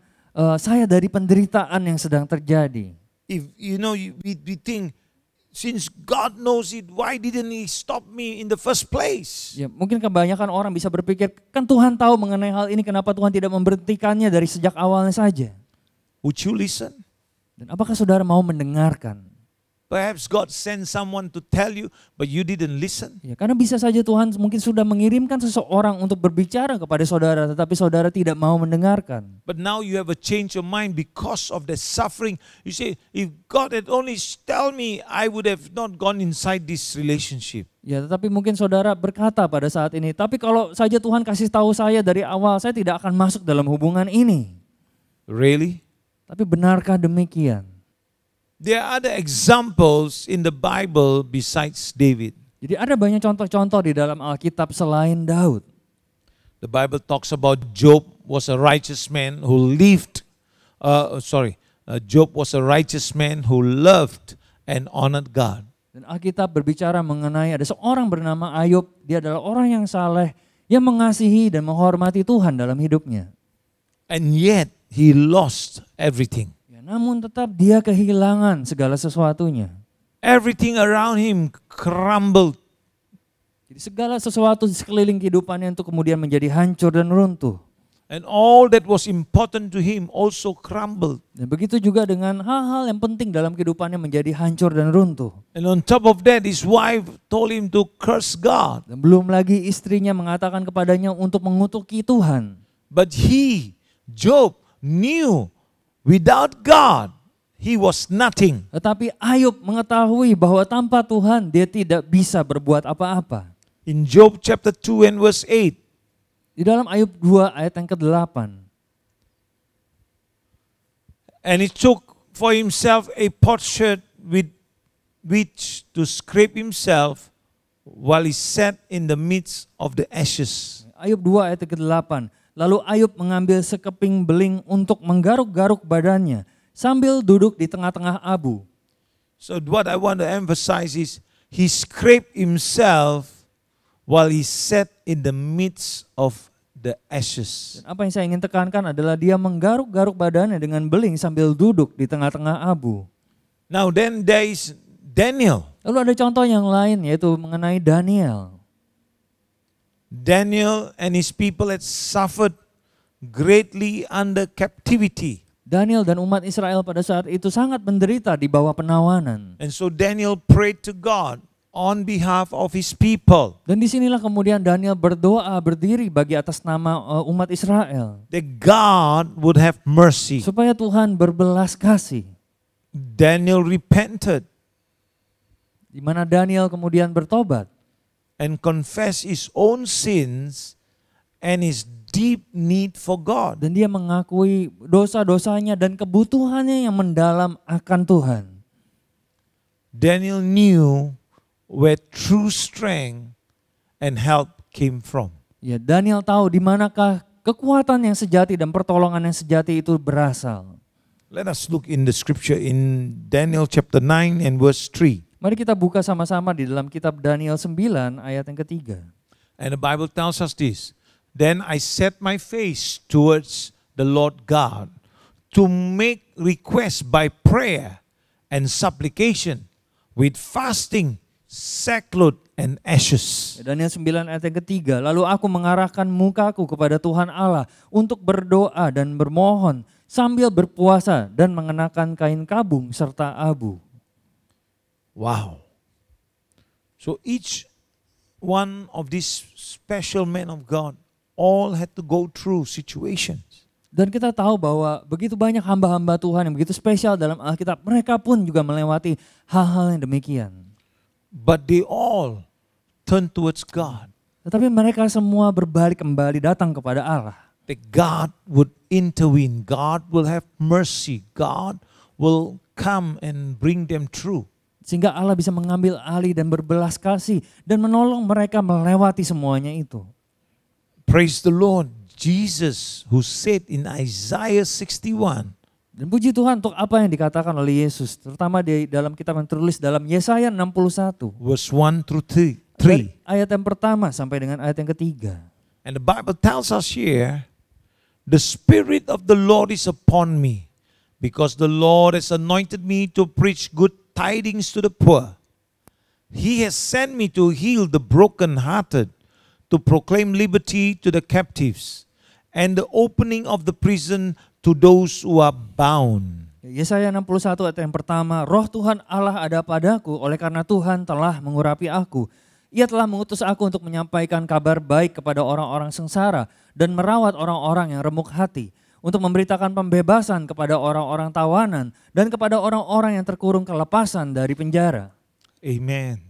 saya dari penderitaan yang sedang terjadi? If we think, since God knows it, why didn't He stop me in the first place? Ya, mungkin kebanyakan orang bisa berpikir, kan Tuhan tahu mengenai hal ini, kenapa Tuhan tidak memberhentikannya dari sejak awalnya saja? Would you listen? Dan apakah saudara mau mendengarkan? Perhaps God sent someone to tell you, but you didn't listen. Ya, karena bisa saja Tuhan mungkin sudah mengirimkan seseorang untuk berbicara kepada saudara, tetapi saudara tidak mau mendengarkan. But now you have a change of mind because of the suffering. You say, if God had only tell me, I would have not gone inside this relationship. Ya, tetapi mungkin saudara berkata pada saat ini, tapi kalau saja Tuhan kasih tahu saya dari awal, saya tidak akan masuk dalam hubungan ini. Really? Tapi benarkah demikian? There are other examples in the Bible besides David. Jadi ada banyak contoh-contoh di dalam Alkitab selain Daud. The Bible talks about Job was a righteous man who lived, Job was a righteous man who loved and honored God. Dan Alkitab berbicara mengenai ada seorang bernama Ayub, dia adalah orang yang saleh, yang mengasihi dan menghormati Tuhan dalam hidupnya. And yet he lost everything. Ya, namun tetap dia kehilangan segala sesuatunya. Everything around him crumbled. Jadi segala sesuatu di sekeliling kehidupannya itu kemudian menjadi hancur dan runtuh. And all that was important to him also crumbled. Dan begitu juga dengan hal-hal yang penting dalam kehidupannya menjadi hancur dan runtuh. And on top of that, his wife told him to curse God. Dan belum lagi istrinya mengatakan kepadanya untuk mengutuki Tuhan. But Job, knew without God, he was nothing. Tetapi Ayub mengetahui bahwa tanpa Tuhan dia tidak bisa berbuat apa-apa. In Job chapter 2 and verse 8, Di dalam Ayub 2 ayat yang ke-8. and he took for himself a potsherd with which to scrape himself while he sat in the midst of the ashes. Ayub 2 ayat yang ke-8. Lalu Ayub mengambil sekeping beling untuk menggaruk-garuk badannya sambil duduk di tengah-tengah abu. So what I want to emphasize is he scraped himself while he sat in the midst of the ashes. Dan apa yang saya ingin tekankan adalah dia menggaruk-garuk badannya dengan beling sambil duduk di tengah-tengah abu. Now then there is Daniel. Lalu ada contoh yang lain yaitu mengenai Daniel. Daniel and his people had suffered greatly under captivity. Daniel dan umat Israel pada saat itu sangat menderita di bawah penawanan. And so Daniel prayed to God on behalf of his people. Dan disinilah kemudian Daniel berdoa berdiri bagi atas nama umat Israel. That God would have mercy. Supaya Tuhan berbelas kasih. Daniel repented. Di mana Daniel kemudian bertobat. And confessed his own sins and his deep need for God. Dan dia mengakui dosa-dosanya dan kebutuhannya yang mendalam akan Tuhan. Daniel knew where true strength and help came from. Ya, Daniel tahu di manakah kekuatan yang sejati dan pertolongan yang sejati itu berasal. Let us look in the scripture in Daniel chapter 9 and verse 3. Mari kita buka sama-sama di dalam kitab Daniel 9 ayat yang ketiga. And the Bible tells us this. Then I set my face towards the Lord God to make request by prayer and supplication with fasting, sackcloth and ashes. Daniel 9 ayat yang ketiga. Lalu aku mengarahkan mukaku kepada Tuhan Allah untuk berdoa dan bermohon sambil berpuasa dan mengenakan kain kabung serta abu. Wow. So each one of these special men of God all had to go through situations. Dan kita tahu bahwa begitu banyak hamba-hamba Tuhan yang begitu spesial dalam Alkitab, mereka pun juga melewati hal-hal yang demikian. But they all turned towards God. Tetapi mereka semua berbalik kembali datang kepada Allah. That God would intervene, God will have mercy, God will come and bring them through. Sehingga Allah bisa mengambil alih dan berbelas kasih dan menolong mereka melewati semuanya itu. Praise the Lord. Jesus who said in Isaiah 61. Dan puji Tuhan untuk apa yang dikatakan oleh Yesus. Terutama di dalam kitab yang tertulis dalam Yesaya 61. Verse 1 through 3. Ayat yang pertama sampai dengan ayat yang ketiga. And the Bible tells us here, the Spirit of the Lord is upon me, because the Lord has anointed me to preach good tidings to the poor. He has sent me to heal the brokenhearted, to proclaim liberty to the captives, and the opening of the prison to those who are bound. Yesaya 61 ayat yang pertama, Roh Tuhan Allah ada padaku, oleh karena Tuhan telah mengurapi aku. Ia telah mengutus aku untuk menyampaikan kabar baik kepada orang-orang sengsara dan merawat orang-orang yang remuk hati, untuk memberitakan pembebasan kepada orang-orang tawanan dan kepada orang-orang yang terkurung kelepasan dari penjara. Amen.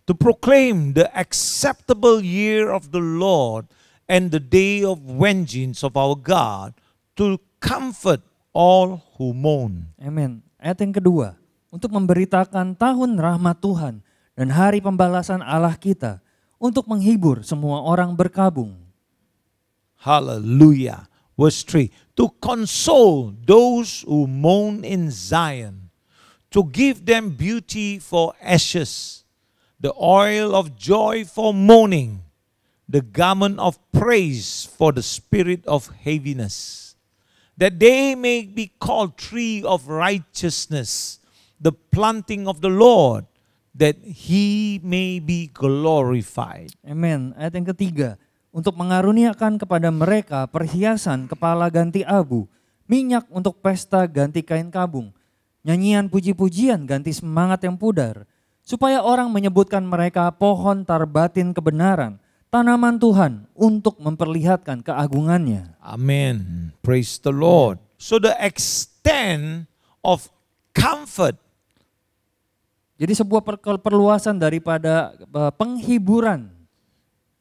To proclaim the acceptable year of the Lord and the day of vengeance of our God, to comfort all who mourn. Amin. Ayat yang kedua, untuk memberitakan tahun rahmat Tuhan dan hari pembalasan Allah kita, untuk menghibur semua orang berkabung. Hallelujah. Verse 3, to console those who mourn in Zion, to give them beauty for ashes, the oil of joy for mourning, the garment of praise for the spirit of heaviness, that they may be called tree of righteousness, the planting of the Lord, that he may be glorified. Amin. Ayat yang ketiga, untuk mengaruniakan kepada mereka perhiasan kepala ganti abu, minyak untuk pesta ganti kain kabung, nyanyian puji-pujian ganti semangat yang pudar, supaya orang menyebutkan mereka pohon tarbatin kebenaran, tanaman Tuhan untuk memperlihatkan keagungannya. Amen. Praise the Lord. So the extent of comfort, jadi sebuah perluasan daripada penghiburan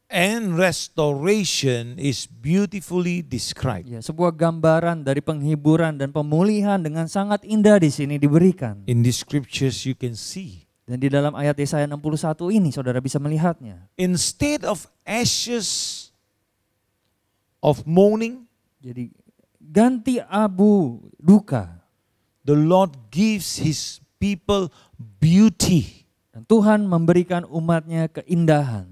and restoration is beautifully described. ya, sebuah gambaran dari penghiburan dan pemulihan dengan sangat indah di sini diberikan. In the scriptures you can see. Dan di dalam ayat Yesaya 61 ini saudara bisa melihatnya. Instead of ashes of mourning, Jadi ganti abu duka. the Lord gives his people beauty. Dan Tuhan memberikan umatnya keindahan.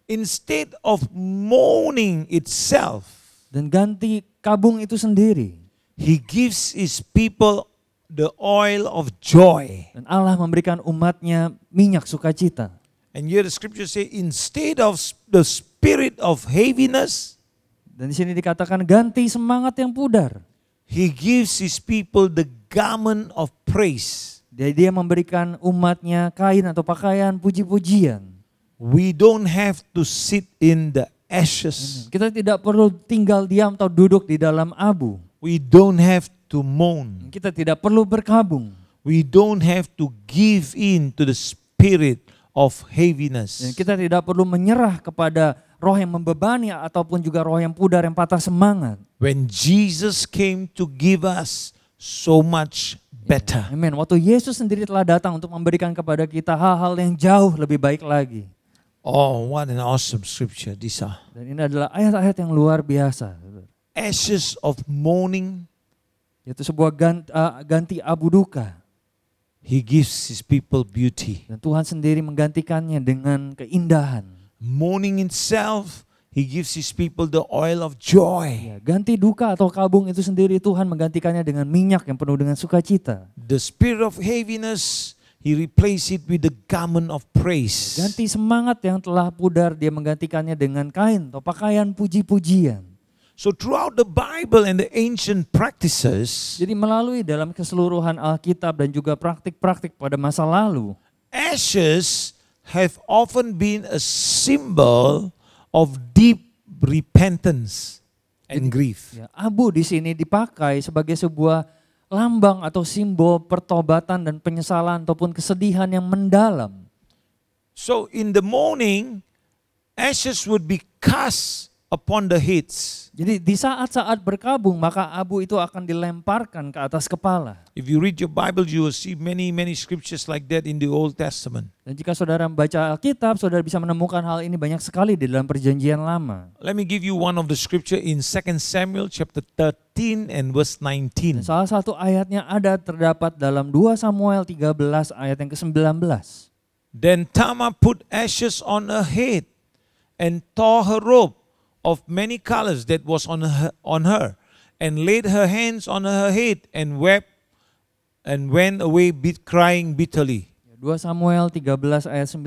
instead of mourning itself, Dan ganti kabung itu sendiri. He gives His people the oil of joy. Dan Allah memberikan umatnya minyak sukacita. And here the scripture say, instead of the spirit of heaviness, Dan di sini dikatakan ganti semangat yang pudar. He gives His people the garment of praise. Dia memberikan umatnya kain atau pakaian puji-pujian. We don't have to sit in the ashes. Kita tidak perlu tinggal diam atau duduk di dalam abu. We don't have to moan. Kita tidak perlu berkabung. We don't have to give in to the spirit of heaviness. Dan kita tidak perlu menyerah kepada roh yang membebani ataupun juga roh yang pudar yang patah semangat. When Jesus came to give us so much better. Amin. Waktu Yesus sendiri telah datang untuk memberikan kepada kita hal-hal yang jauh lebih baik lagi. Oh, what an awesome scripture these are. Dan ini adalah ayat-ayat yang luar biasa. Ashes of mourning, Yaitu sebuah ganti abu duka. He gives His people beauty. Dan Tuhan sendiri menggantikannya dengan keindahan. Mourning itself, He gives His people the oil of joy. Ya, ganti duka atau kabung itu sendiri Tuhan menggantikannya dengan minyak yang penuh dengan sukacita. The spirit of heaviness, He replaces it with the garment of praise. Ganti semangat yang telah pudar, Dia menggantikannya dengan kain atau pakaian puji-pujian. So throughout the Bible and the ancient practices, Jadi melalui dalam keseluruhan Alkitab dan juga praktik-praktik pada masa lalu, ashes have often been a symbol of deep repentance and grief. ya, abu di sini dipakai sebagai sebuah lambang atau simbol pertobatan dan penyesalan ataupun kesedihan yang mendalam. So in the morning, ashes would be cast upon the heads. Jadi di saat-saat berkabung maka abu itu akan dilemparkan ke atas kepala. If you read your Bible, you will see many scriptures like that in the Old Testament. Dan jika saudara membaca Alkitab, saudara bisa menemukan hal ini banyak sekali di dalam perjanjian lama. Let me give you one of the scripture in 2 Samuel chapter 13 and verse Dan 19. salah satu ayatnya terdapat dalam 2 Samuel 13 ayat yang ke-19. Then Tamar put ashes on her head and tore her robe of many colors that was on her and laid her hands on her head and wept and went away crying bitterly. 2 Samuel 13 ayat 19.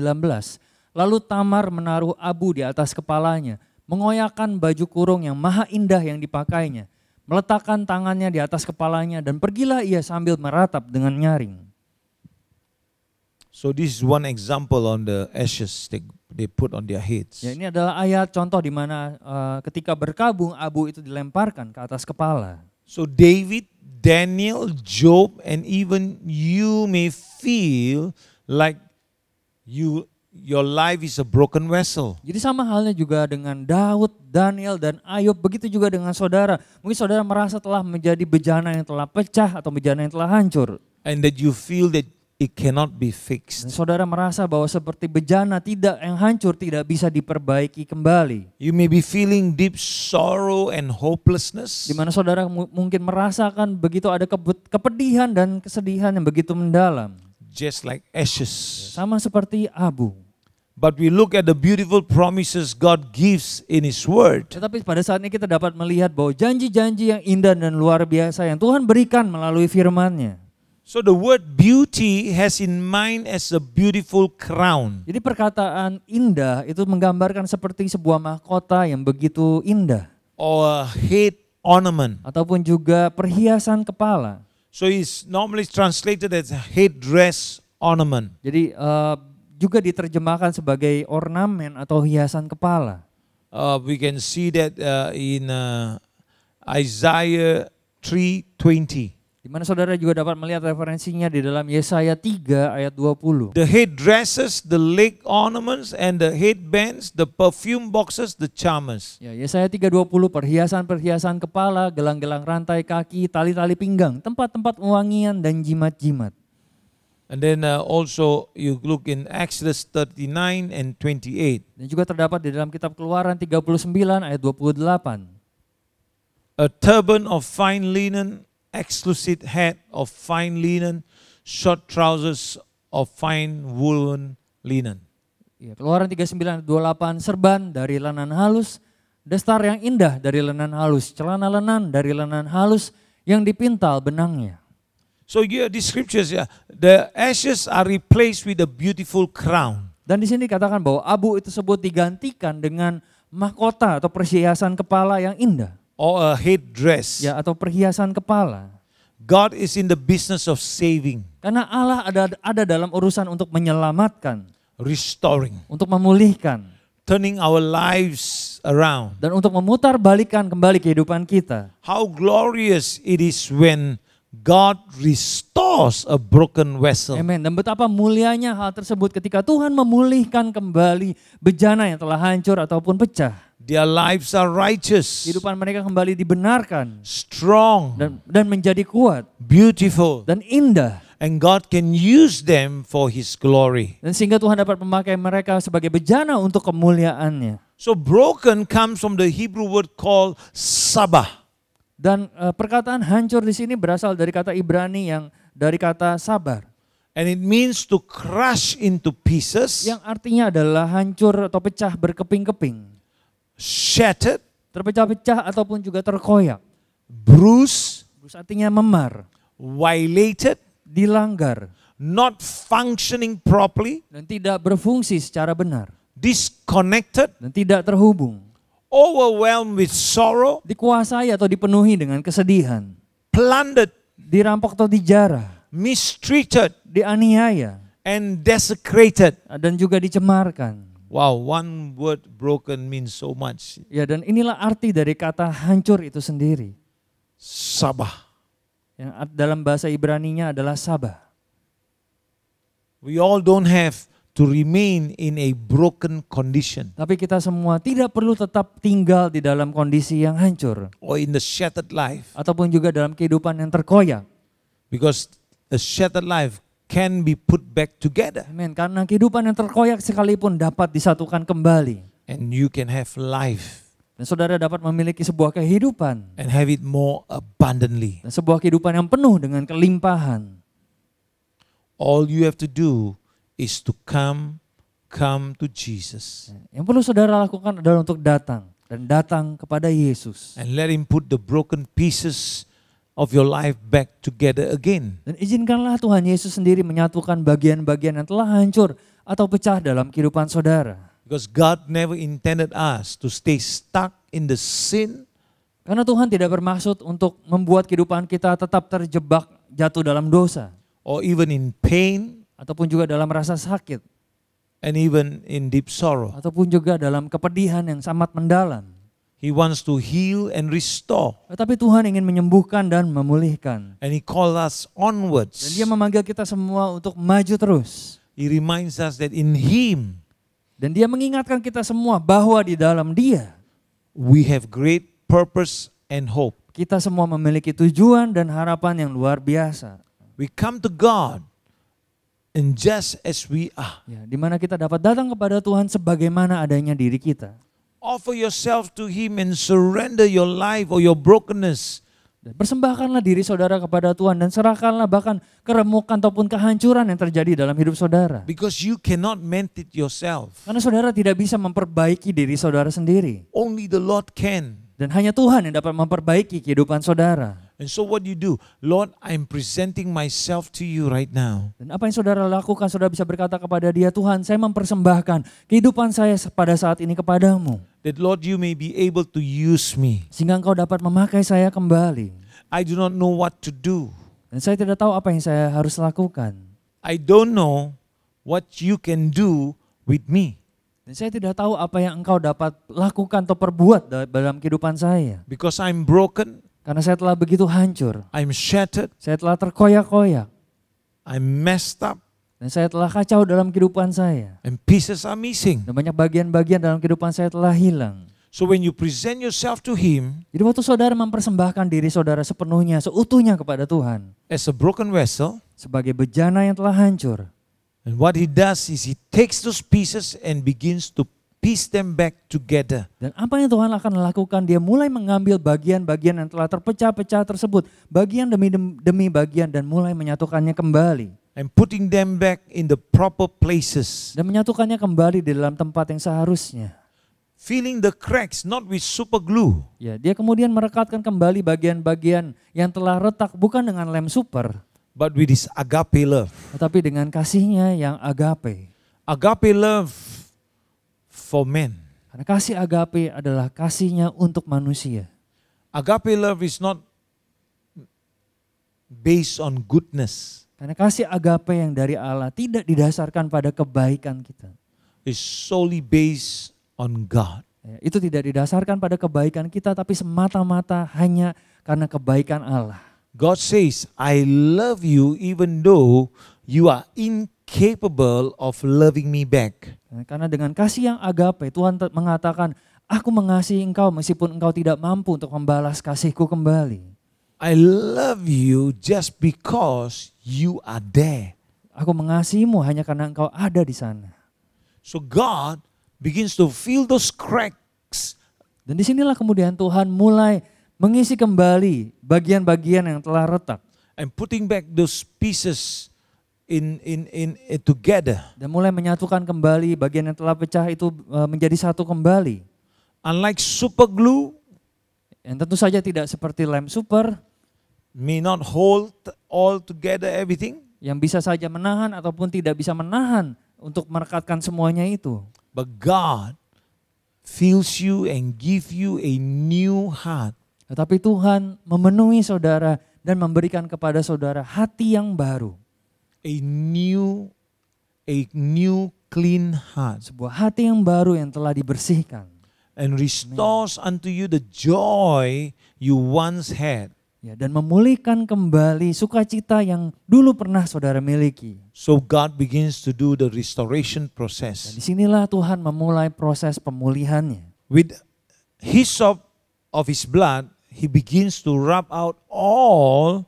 Lalu Tamar menaruh abu di atas kepalanya, mengoyakkan baju kurung yang maha indah yang dipakainya, meletakkan tangannya di atas kepalanya dan pergilah ia sambil meratap dengan nyaring. So this is one example on the ashes they put on their heads. Ya, ini adalah ayat contoh di mana ketika berkabung abu itu dilemparkan ke atas kepala. So David, Daniel, Job, and even you may feel like your life is a broken vessel. Jadi sama halnya juga dengan Daud, Daniel, dan Ayub, begitu juga dengan saudara. Mungkin saudara merasa telah menjadi bejana yang telah pecah atau bejana yang telah hancur. And that you feel that it cannot be Dan fixed. saudara merasa bahwa seperti bejana yang hancur tidak bisa diperbaiki kembali. You may be feeling deep sorrow and hopelessness. Di mana saudara mungkin merasakan begitu ada kepedihan dan kesedihan yang begitu mendalam. Just like ashes. Sama seperti abu. But we look at the beautiful promises God gives in His Word. Tetapi pada saat ini kita dapat melihat bahwa janji-janji yang indah dan luar biasa yang Tuhan berikan melalui firman-Nya. So the word beauty has in mind as a beautiful crown. Jadi perkataan indah itu menggambarkan seperti sebuah mahkota yang begitu indah. Or a head ornament. Ataupun juga perhiasan kepala. So it's normally translated as a headdress ornament. Jadi juga diterjemahkan sebagai ornamen atau hiasan kepala. We can see that in Isaiah 3:20. Di mana saudara juga dapat melihat referensinya di dalam Yesaya 3 ayat 20. The headdresses, the leg ornaments, and the headbands, the perfume boxes, the charmers. Ya, Yesaya 3:20 perhiasan-perhiasan kepala, gelang-gelang rantai kaki, tali-tali pinggang, tempat-tempat wangian dan jimat-jimat. And then also you look in Exodus 39 and 28. Dan juga terdapat di dalam kitab Keluaran 39 ayat 28. A turban of fine linen, exclusive hat of fine linen, short trousers of fine woolen linen. Ya, Keluaran 39 ayat 28, serban dari lenan halus, dasar yang indah dari lenan halus, celana lenan dari lenan halus yang dipintal benangnya. So here the scriptures, the ashes are replaced with a beautiful crown. Dan di sini dikatakan bahwa abu itu tersebut digantikan dengan mahkota atau perhiasan kepala yang indah. Or a head dress. Ya, atau perhiasan kepala. God is in the business of saving, Karena Allah ada dalam urusan untuk menyelamatkan, restoring, untuk memulihkan, turning our lives around. dan untuk memutar balikan kembali kehidupan kita. How glorious it is when God restores a broken vessel. Amen. Dan betapa mulianya hal tersebut ketika Tuhan memulihkan kembali bejana yang telah hancur ataupun pecah. Their lives are righteous, Kehidupan mereka kembali dibenarkan strong, dan menjadi kuat beautiful, dan indah. and God can use them for His glory. Dan sehingga Tuhan dapat memakai mereka sebagai bejana untuk kemuliaannya. So broken comes from the Hebrew word called sabah. Dan perkataan hancur di sini berasal dari kata Ibrani yang dari kata sabar. And it means to crush into pieces, Yang artinya adalah hancur atau pecah berkeping-keping. shattered, Terpecah-pecah ataupun juga terkoyak. bruised, Terus artinya memar, violated, dilanggar, not functioning properly, dan tidak berfungsi secara benar. disconnected, Dan tidak terhubung. overwhelmed with sorrow, Dikuasai atau dipenuhi dengan kesedihan. plundered, Dirampok atau dijarah. mistreated, Dianiaya. and desecrated. Dan juga dicemarkan. Wow, one word broken means so much. Ya, dan inilah arti dari kata hancur itu sendiri. Sabah. Yang dalam bahasa Ibraninya adalah sabah. We all don't have to remain in a broken condition Tapi kita semua tidak perlu tetap tinggal di dalam kondisi yang hancur. or in the shattered life, Ataupun juga dalam kehidupan yang terkoyak. because a shattered life can be put back together Amin. Karena kehidupan yang terkoyak sekalipun dapat disatukan kembali. and you can have life Dan saudara dapat memiliki sebuah kehidupan. and have it more abundantly. Dan sebuah kehidupan yang penuh dengan kelimpahan. All you have to do is to come to Jesus Yang perlu saudara lakukan adalah untuk datang. Dan datang kepada Yesus. and let Him put the broken pieces of your life back together again. Dan izinkanlah Tuhan Yesus sendiri menyatukan bagian-bagian yang telah hancur atau pecah dalam kehidupan saudara. Because God never intended us to stay stuck in the sin Karena Tuhan tidak bermaksud untuk membuat kehidupan kita tetap terjebak jatuh dalam dosa. or even in pain Ataupun juga dalam rasa sakit. and even in deep sorrow. Ataupun juga dalam kepedihan yang sangat mendalam. He wants to heal and restore. Tetapi Tuhan ingin menyembuhkan dan memulihkan. And He calls us Dan onwards. Dia memanggil kita semua untuk maju terus. He reminds us that in Him Dan Dia mengingatkan kita semua bahwa di dalam Dia we have great purpose and hope. kita semua memiliki tujuan dan harapan yang luar biasa. We come to God and just as we are. Ya, di mana kita dapat datang kepada Tuhan sebagaimana adanya diri kita. Offer yourself to Him and surrender your life or your brokenness. Dan persembahkanlah diri saudara kepada Tuhan dan serahkanlah bahkan keremukan ataupun kehancuran yang terjadi dalam hidup saudara. Because you cannot mend it yourself. Karena saudara tidak bisa memperbaiki diri saudara sendiri. Only the Lord can. Dan hanya Tuhan yang dapat memperbaiki kehidupan saudara. And so what you do, Lord, I'm presenting myself to you right now. Dan apa yang saudara lakukan, saudara bisa berkata kepada Dia, Tuhan, saya mempersembahkan kehidupan saya pada saat ini kepadamu. That Lord, you may be able to use me. Sehingga Engkau dapat memakai saya kembali. I do not know what to do. Dan saya tidak tahu apa yang saya harus lakukan. I don't know what you can do with me. Dan saya tidak tahu apa yang Engkau dapat lakukan atau perbuat dalam kehidupan saya. Because I'm broken, Karena saya telah begitu hancur. I'm shattered, Saya telah terkoyak-koyak. I'm messed up, Dan saya telah kacau dalam kehidupan saya. and pieces are missing. Dan banyak bagian-bagian dalam kehidupan saya telah hilang. So when you present yourself to Him Jadi waktu saudara mempersembahkan diri saudara sepenuhnya, seutuhnya kepada Tuhan. as a broken vessel, Sebagai bejana yang telah hancur. and what He does is He takes those pieces and begins to piece them back together. Dan apa yang Tuhan akan lakukan, Dia mulai mengambil bagian-bagian yang telah terpecah-pecah tersebut. Bagian demi bagian dan mulai menyatukannya kembali. and putting them back in the proper places. Dan menyatukannya kembali di dalam tempat yang seharusnya. Filling the cracks not with super glue, Ya, dia kemudian merekatkan kembali bagian-bagian yang telah retak bukan dengan lem super, but with his agape love. tetapi dengan kasihnya yang agape. Agape love for men. Karena kasih agape adalah kasihnya untuk manusia. Agape love is not based on goodness. Karena kasih agape yang dari Allah tidak didasarkan pada kebaikan kita. It's solely based on God. Ya, itu tidak didasarkan pada kebaikan kita, tapi semata-mata hanya karena kebaikan Allah. God says, I love you even though you are incapable of loving me back. Nah, karena dengan kasih yang agape, Tuhan mengatakan, aku mengasihi engkau meskipun engkau tidak mampu untuk membalas kasihku kembali. I love you just because you are there. Aku mengasihimu hanya karena engkau ada di sana. So God begins to fill those cracks. Dan disinilah kemudian Tuhan mulai mengisi kembali bagian-bagian yang telah retak. And putting back those pieces in together. Dan mulai menyatukan kembali bagian yang telah pecah itu menjadi satu kembali. Unlike super glue, Yang tentu saja tidak seperti lem super may not hold all together everything, yang bisa saja menahan ataupun tidak bisa menahan untuk merekatkan semuanya itu. but God fills you and give you a new heart. Tetapi Tuhan memenuhi saudara dan memberikan kepada saudara hati yang baru. A new clean heart, Sebuah hati yang baru yang telah dibersihkan. and restores unto you the joy you once had. Ya, dan memulihkan kembali sukacita yang dulu pernah saudara miliki. So God begins to do the restoration Dan process. disinilah Tuhan memulai proses pemulihannya. With hyssop of his blood, he begins to rub out all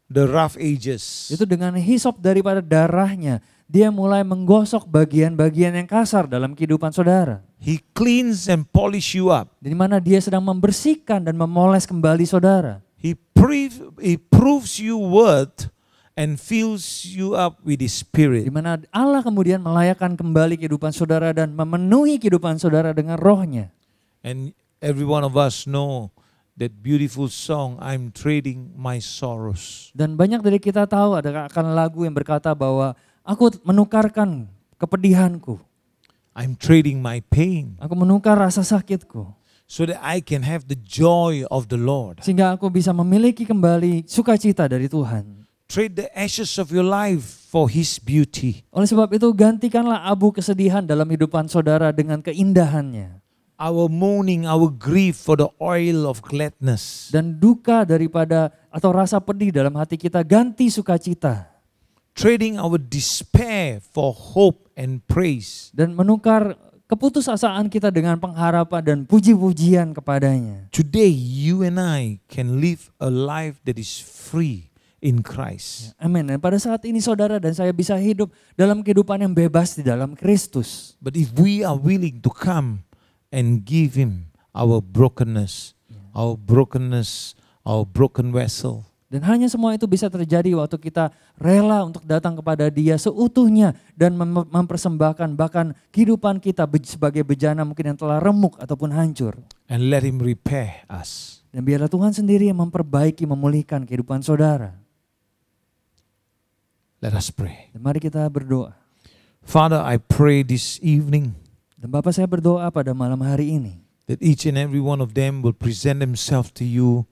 the rough edges. Itu dengan hisop daripada darahnya, dia mulai menggosok bagian-bagian yang kasar dalam kehidupan saudara. He cleans and polish you up. Di mana dia sedang membersihkan dan memoles kembali saudara. He proves you worth and fills you up with his Di spirit. mana Allah kemudian melayakkan kembali kehidupan saudara dan memenuhi kehidupan saudara dengan rohnya. And every one of us know that beautiful song, I'm trading my sorrows. Dan banyak dari kita tahu ada akan lagu yang berkata bahwa aku menukarkan kepedihanku. I'm trading my pain Aku menukar rasa sakitku. so that I can have the joy of the Lord. Sehingga aku bisa memiliki kembali sukacita dari Tuhan. Trade the ashes of your life for his beauty. Oleh sebab itu gantikanlah abu kesedihan dalam hidupan saudara dengan keindahannya. Our mourning, our grief for the oil of gladness. Dan duka daripada atau rasa pedih dalam hati kita ganti sukacita. Trading our despair for hope and praise. Dan menukar keputusasaan kita dengan pengharapan dan puji-pujian kepadanya. Today you and I can live a life that is free in Christ. Amin. Dan pada saat ini saudara dan saya bisa hidup dalam kehidupan yang bebas di dalam Kristus. But if we are willing to come and give him our brokenness, our broken vessel, Dan hanya semua itu bisa terjadi waktu kita rela untuk datang kepada Dia seutuhnya dan mempersembahkan bahkan kehidupan kita sebagai bejana mungkin yang telah remuk ataupun hancur. and let him repair us. Dan biarlah Tuhan sendiri yang memperbaiki, memulihkan kehidupan saudara. Let us pray. Dan mari kita berdoa. Father, I pray this evening Dan Bapa, saya berdoa pada malam hari ini that each and every one of them will present themselves to you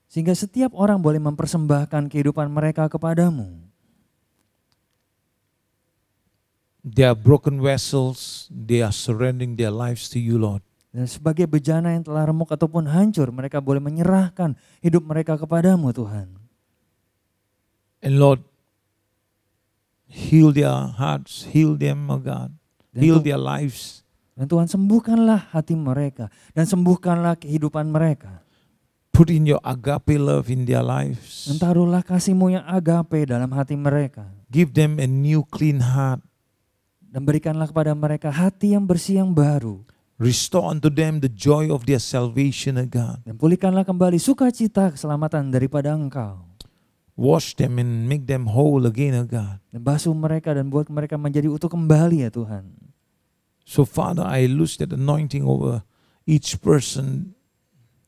sehingga setiap orang boleh mempersembahkan kehidupan mereka kepadamu. They are broken vessels. They are surrendering their lives to you, Lord. Dan sebagai bejana yang telah remuk ataupun hancur, mereka boleh menyerahkan hidup mereka kepadamu, Tuhan. And Lord, heal their hearts, heal them, oh God. Heal their lives. Dan Tuhan, sembuhkanlah hati mereka dan sembuhkanlah kehidupan mereka. Put in your agape love in their lives. Dan taruhlah kasih-Mu yang agape dalam hati mereka. Give them a new clean heart. Dan berikanlah kepada mereka hati yang bersih yang baru. Restore unto them the joy of their salvation, O God. Dan pulihkanlah kembali sukacita keselamatan daripada Engkau. Wash them and make them whole again, oh God. Dan basuh mereka dan buat mereka menjadi utuh kembali ya Tuhan. So Father, I loose that anointing over each person,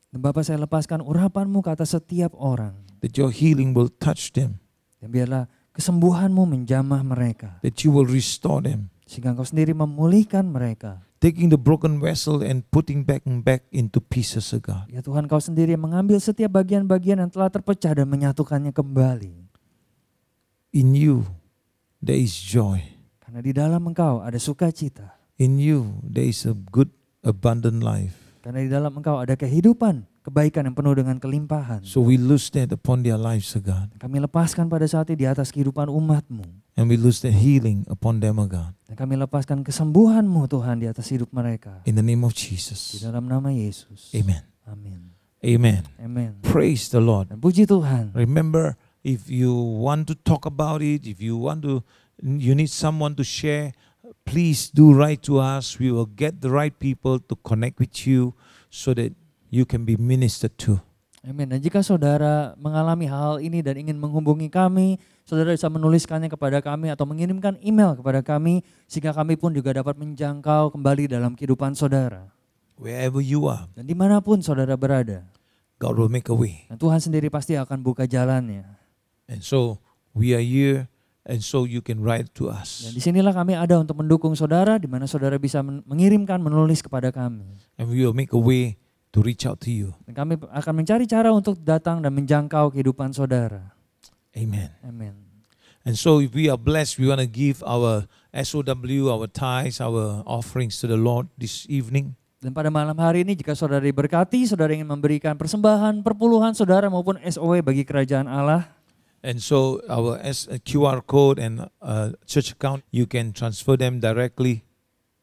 Dan Bapa, saya lepaskan urapan-Mu ke atas setiap orang. that your healing will touch them, Dan biarlah kesembuhan-Mu menjamah mereka. that you will restore them, Sehingga Engkau sendiri memulihkan mereka. taking the broken vessel and putting back into pieces, oh God. Ya Tuhan, Kau sendiri mengambil setiap bagian-bagian yang telah terpecah dan menyatukannya kembali. In you, there is joy. Karena di dalam Engkau ada sukacita. In you, there is a good, abundant life. Karena di dalam Engkau ada kehidupan, kebaikan yang penuh dengan kelimpahan. So we loose that upon their lives, oh God. Kami lepaskan pada saat ini di atas kehidupan umat-Mu. And we loose that healing upon them, oh God. Dan kami lepaskan kesembuhan-Mu Tuhan di atas hidup mereka. In the name of Di Jesus. dalam nama Yesus. Amen. Amin. Amen. Amin. Praise the Lord. Dan puji Tuhan. Remember, if you want to talk about it, if you need someone to share, please do write to us. We will get the right people to connect with you so that you can be ministered to. Amin. Dan jika saudara mengalami hal ini dan ingin menghubungi kami, saudara bisa menuliskannya kepada kami atau mengirimkan email kepada kami, sehingga kami pun juga dapat menjangkau kembali dalam kehidupan saudara. Wherever you are, Dan dimanapun saudara berada, God will make a way. dan Tuhan sendiri pasti akan buka jalannya. And so we are here, and so you can write to Dan us. disinilah kami ada untuk mendukung saudara, di mana saudara bisa mengirimkan, menulis kepada kami. And we will make a way to reach out to you. Dan kami akan mencari cara untuk datang dan menjangkau kehidupan saudara. Amen. Amin. And so if we are blessed, we want to give our SOW, our tithes, our offerings to the Lord this evening. Dan pada malam hari ini jika saudara diberkati, saudara ingin memberikan persembahan, perpuluhan saudara maupun SOW bagi kerajaan Allah. And so our QR code and church account, you can transfer them directly.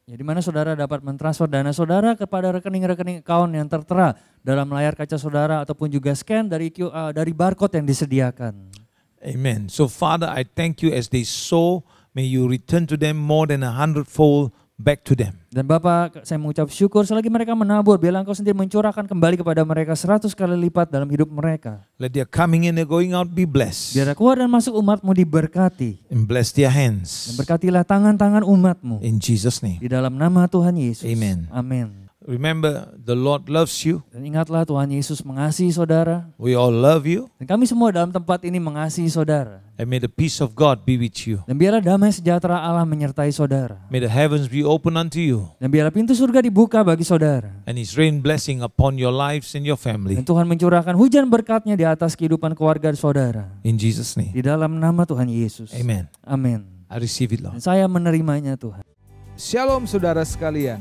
Ya, di mana saudara dapat mentransfer dana saudara kepada rekening-rekening account yang tertera dalam layar kaca saudara ataupun juga scan dari barcode yang disediakan. Amen. So Father, I thank you as they sow, may you return to them more than 100-fold back to them. Dan Bapak, saya mengucap syukur selagi mereka menabur, biarlah Engkau sendiri mencurahkan kembali kepada mereka 100 kali lipat dalam hidup mereka. Let their coming in and going out be blessed. Biarlah keluar dan masuk umat-Mu diberkati. And bless their Dan hands. berkatilah tangan-tangan umat-Mu. In Jesus' name. Di dalam nama Tuhan Yesus. Amen. Amin. Remember, the Lord loves you. Dan ingatlah Tuhan Yesus mengasihi saudara. We all love you. Dan kami semua dalam tempat ini mengasihi saudara. And may the peace of God be with you. Dan biarlah damai sejahtera Allah menyertai saudara. May the heavens be open unto you. Dan biarlah pintu surga dibuka bagi saudara. And His rain blessing upon your lives and your family. Dan Tuhan mencurahkan hujan berkatnya di atas kehidupan keluarga saudara. In Jesus' name. Di dalam nama Tuhan Yesus. Amen. Amin. I receive it, Dan Lord. saya menerimanya Tuhan. Shalom saudara sekalian.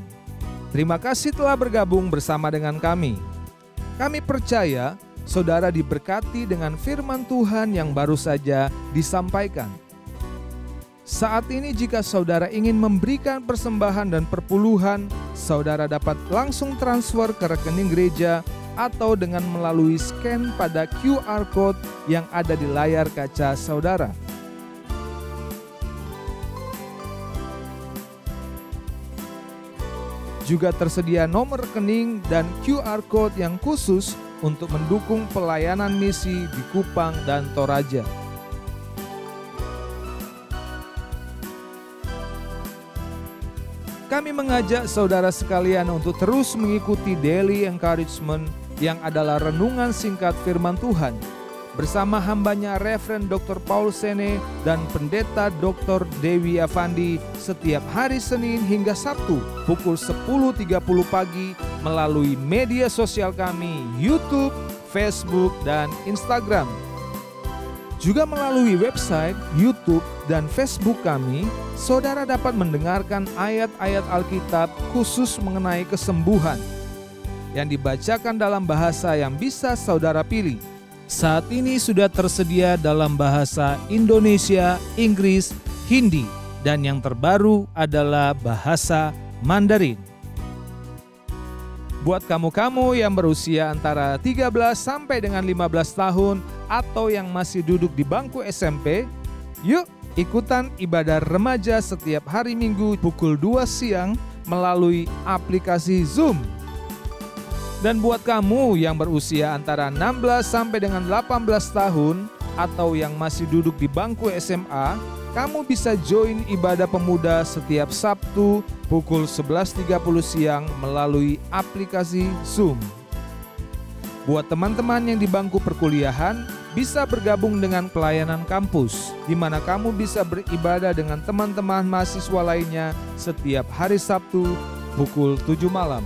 Terima kasih telah bergabung bersama dengan kami. Kami percaya saudara diberkati dengan firman Tuhan yang baru saja disampaikan. Saat ini jika saudara ingin memberikan persembahan dan perpuluhan, saudara dapat langsung transfer ke rekening gereja atau dengan melalui scan pada QR code yang ada di layar kaca saudara. Juga tersedia nomor rekening dan QR code yang khusus untuk mendukung pelayanan misi di Kupang dan Toraja. Kami mengajak saudara sekalian untuk terus mengikuti Daily Encouragement yang adalah renungan singkat firman Tuhan bersama hambanya Reverend Dr. Paul Sene dan Pendeta Dr. Dewi Avandi setiap hari Senin hingga Sabtu pukul 10.30 pagi melalui media sosial kami YouTube, Facebook, dan Instagram. Juga melalui website, YouTube, dan Facebook kami, saudara dapat mendengarkan ayat-ayat Alkitab khusus mengenai kesembuhan yang dibacakan dalam bahasa yang bisa saudara pilih. Saat ini sudah tersedia dalam bahasa Indonesia, Inggris, Hindi, dan yang terbaru adalah bahasa Mandarin. Buat kamu-kamu yang berusia antara 13 sampai dengan 15 tahun atau yang masih duduk di bangku SMP, yuk ikutan ibadah remaja setiap hari Minggu pukul 2 siang melalui aplikasi Zoom. Dan buat kamu yang berusia antara 16 sampai dengan 18 tahun, atau yang masih duduk di bangku SMA, kamu bisa join ibadah pemuda setiap Sabtu pukul 11.30 siang melalui aplikasi Zoom. Buat teman-teman yang di bangku perkuliahan, bisa bergabung dengan pelayanan kampus, di mana kamu bisa beribadah dengan teman-teman mahasiswa lainnya setiap hari Sabtu pukul 7 malam.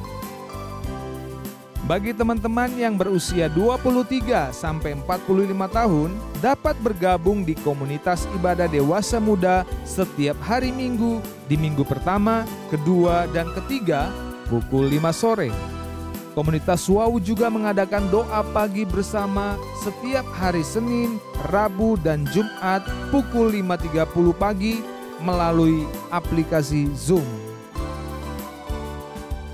Bagi teman-teman yang berusia 23 sampai 45 tahun, dapat bergabung di komunitas ibadah dewasa muda setiap hari Minggu di minggu pertama, kedua, dan ketiga pukul 5 sore. Komunitas WOW juga mengadakan doa pagi bersama setiap hari Senin, Rabu, dan Jumat pukul 5.30 pagi melalui aplikasi Zoom.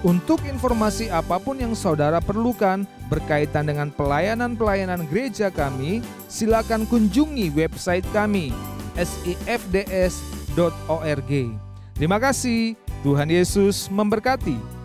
Untuk informasi apapun yang saudara perlukan berkaitan dengan pelayanan-pelayanan gereja kami, silakan kunjungi website kami sifds.org. Terima kasih, Tuhan Yesus memberkati.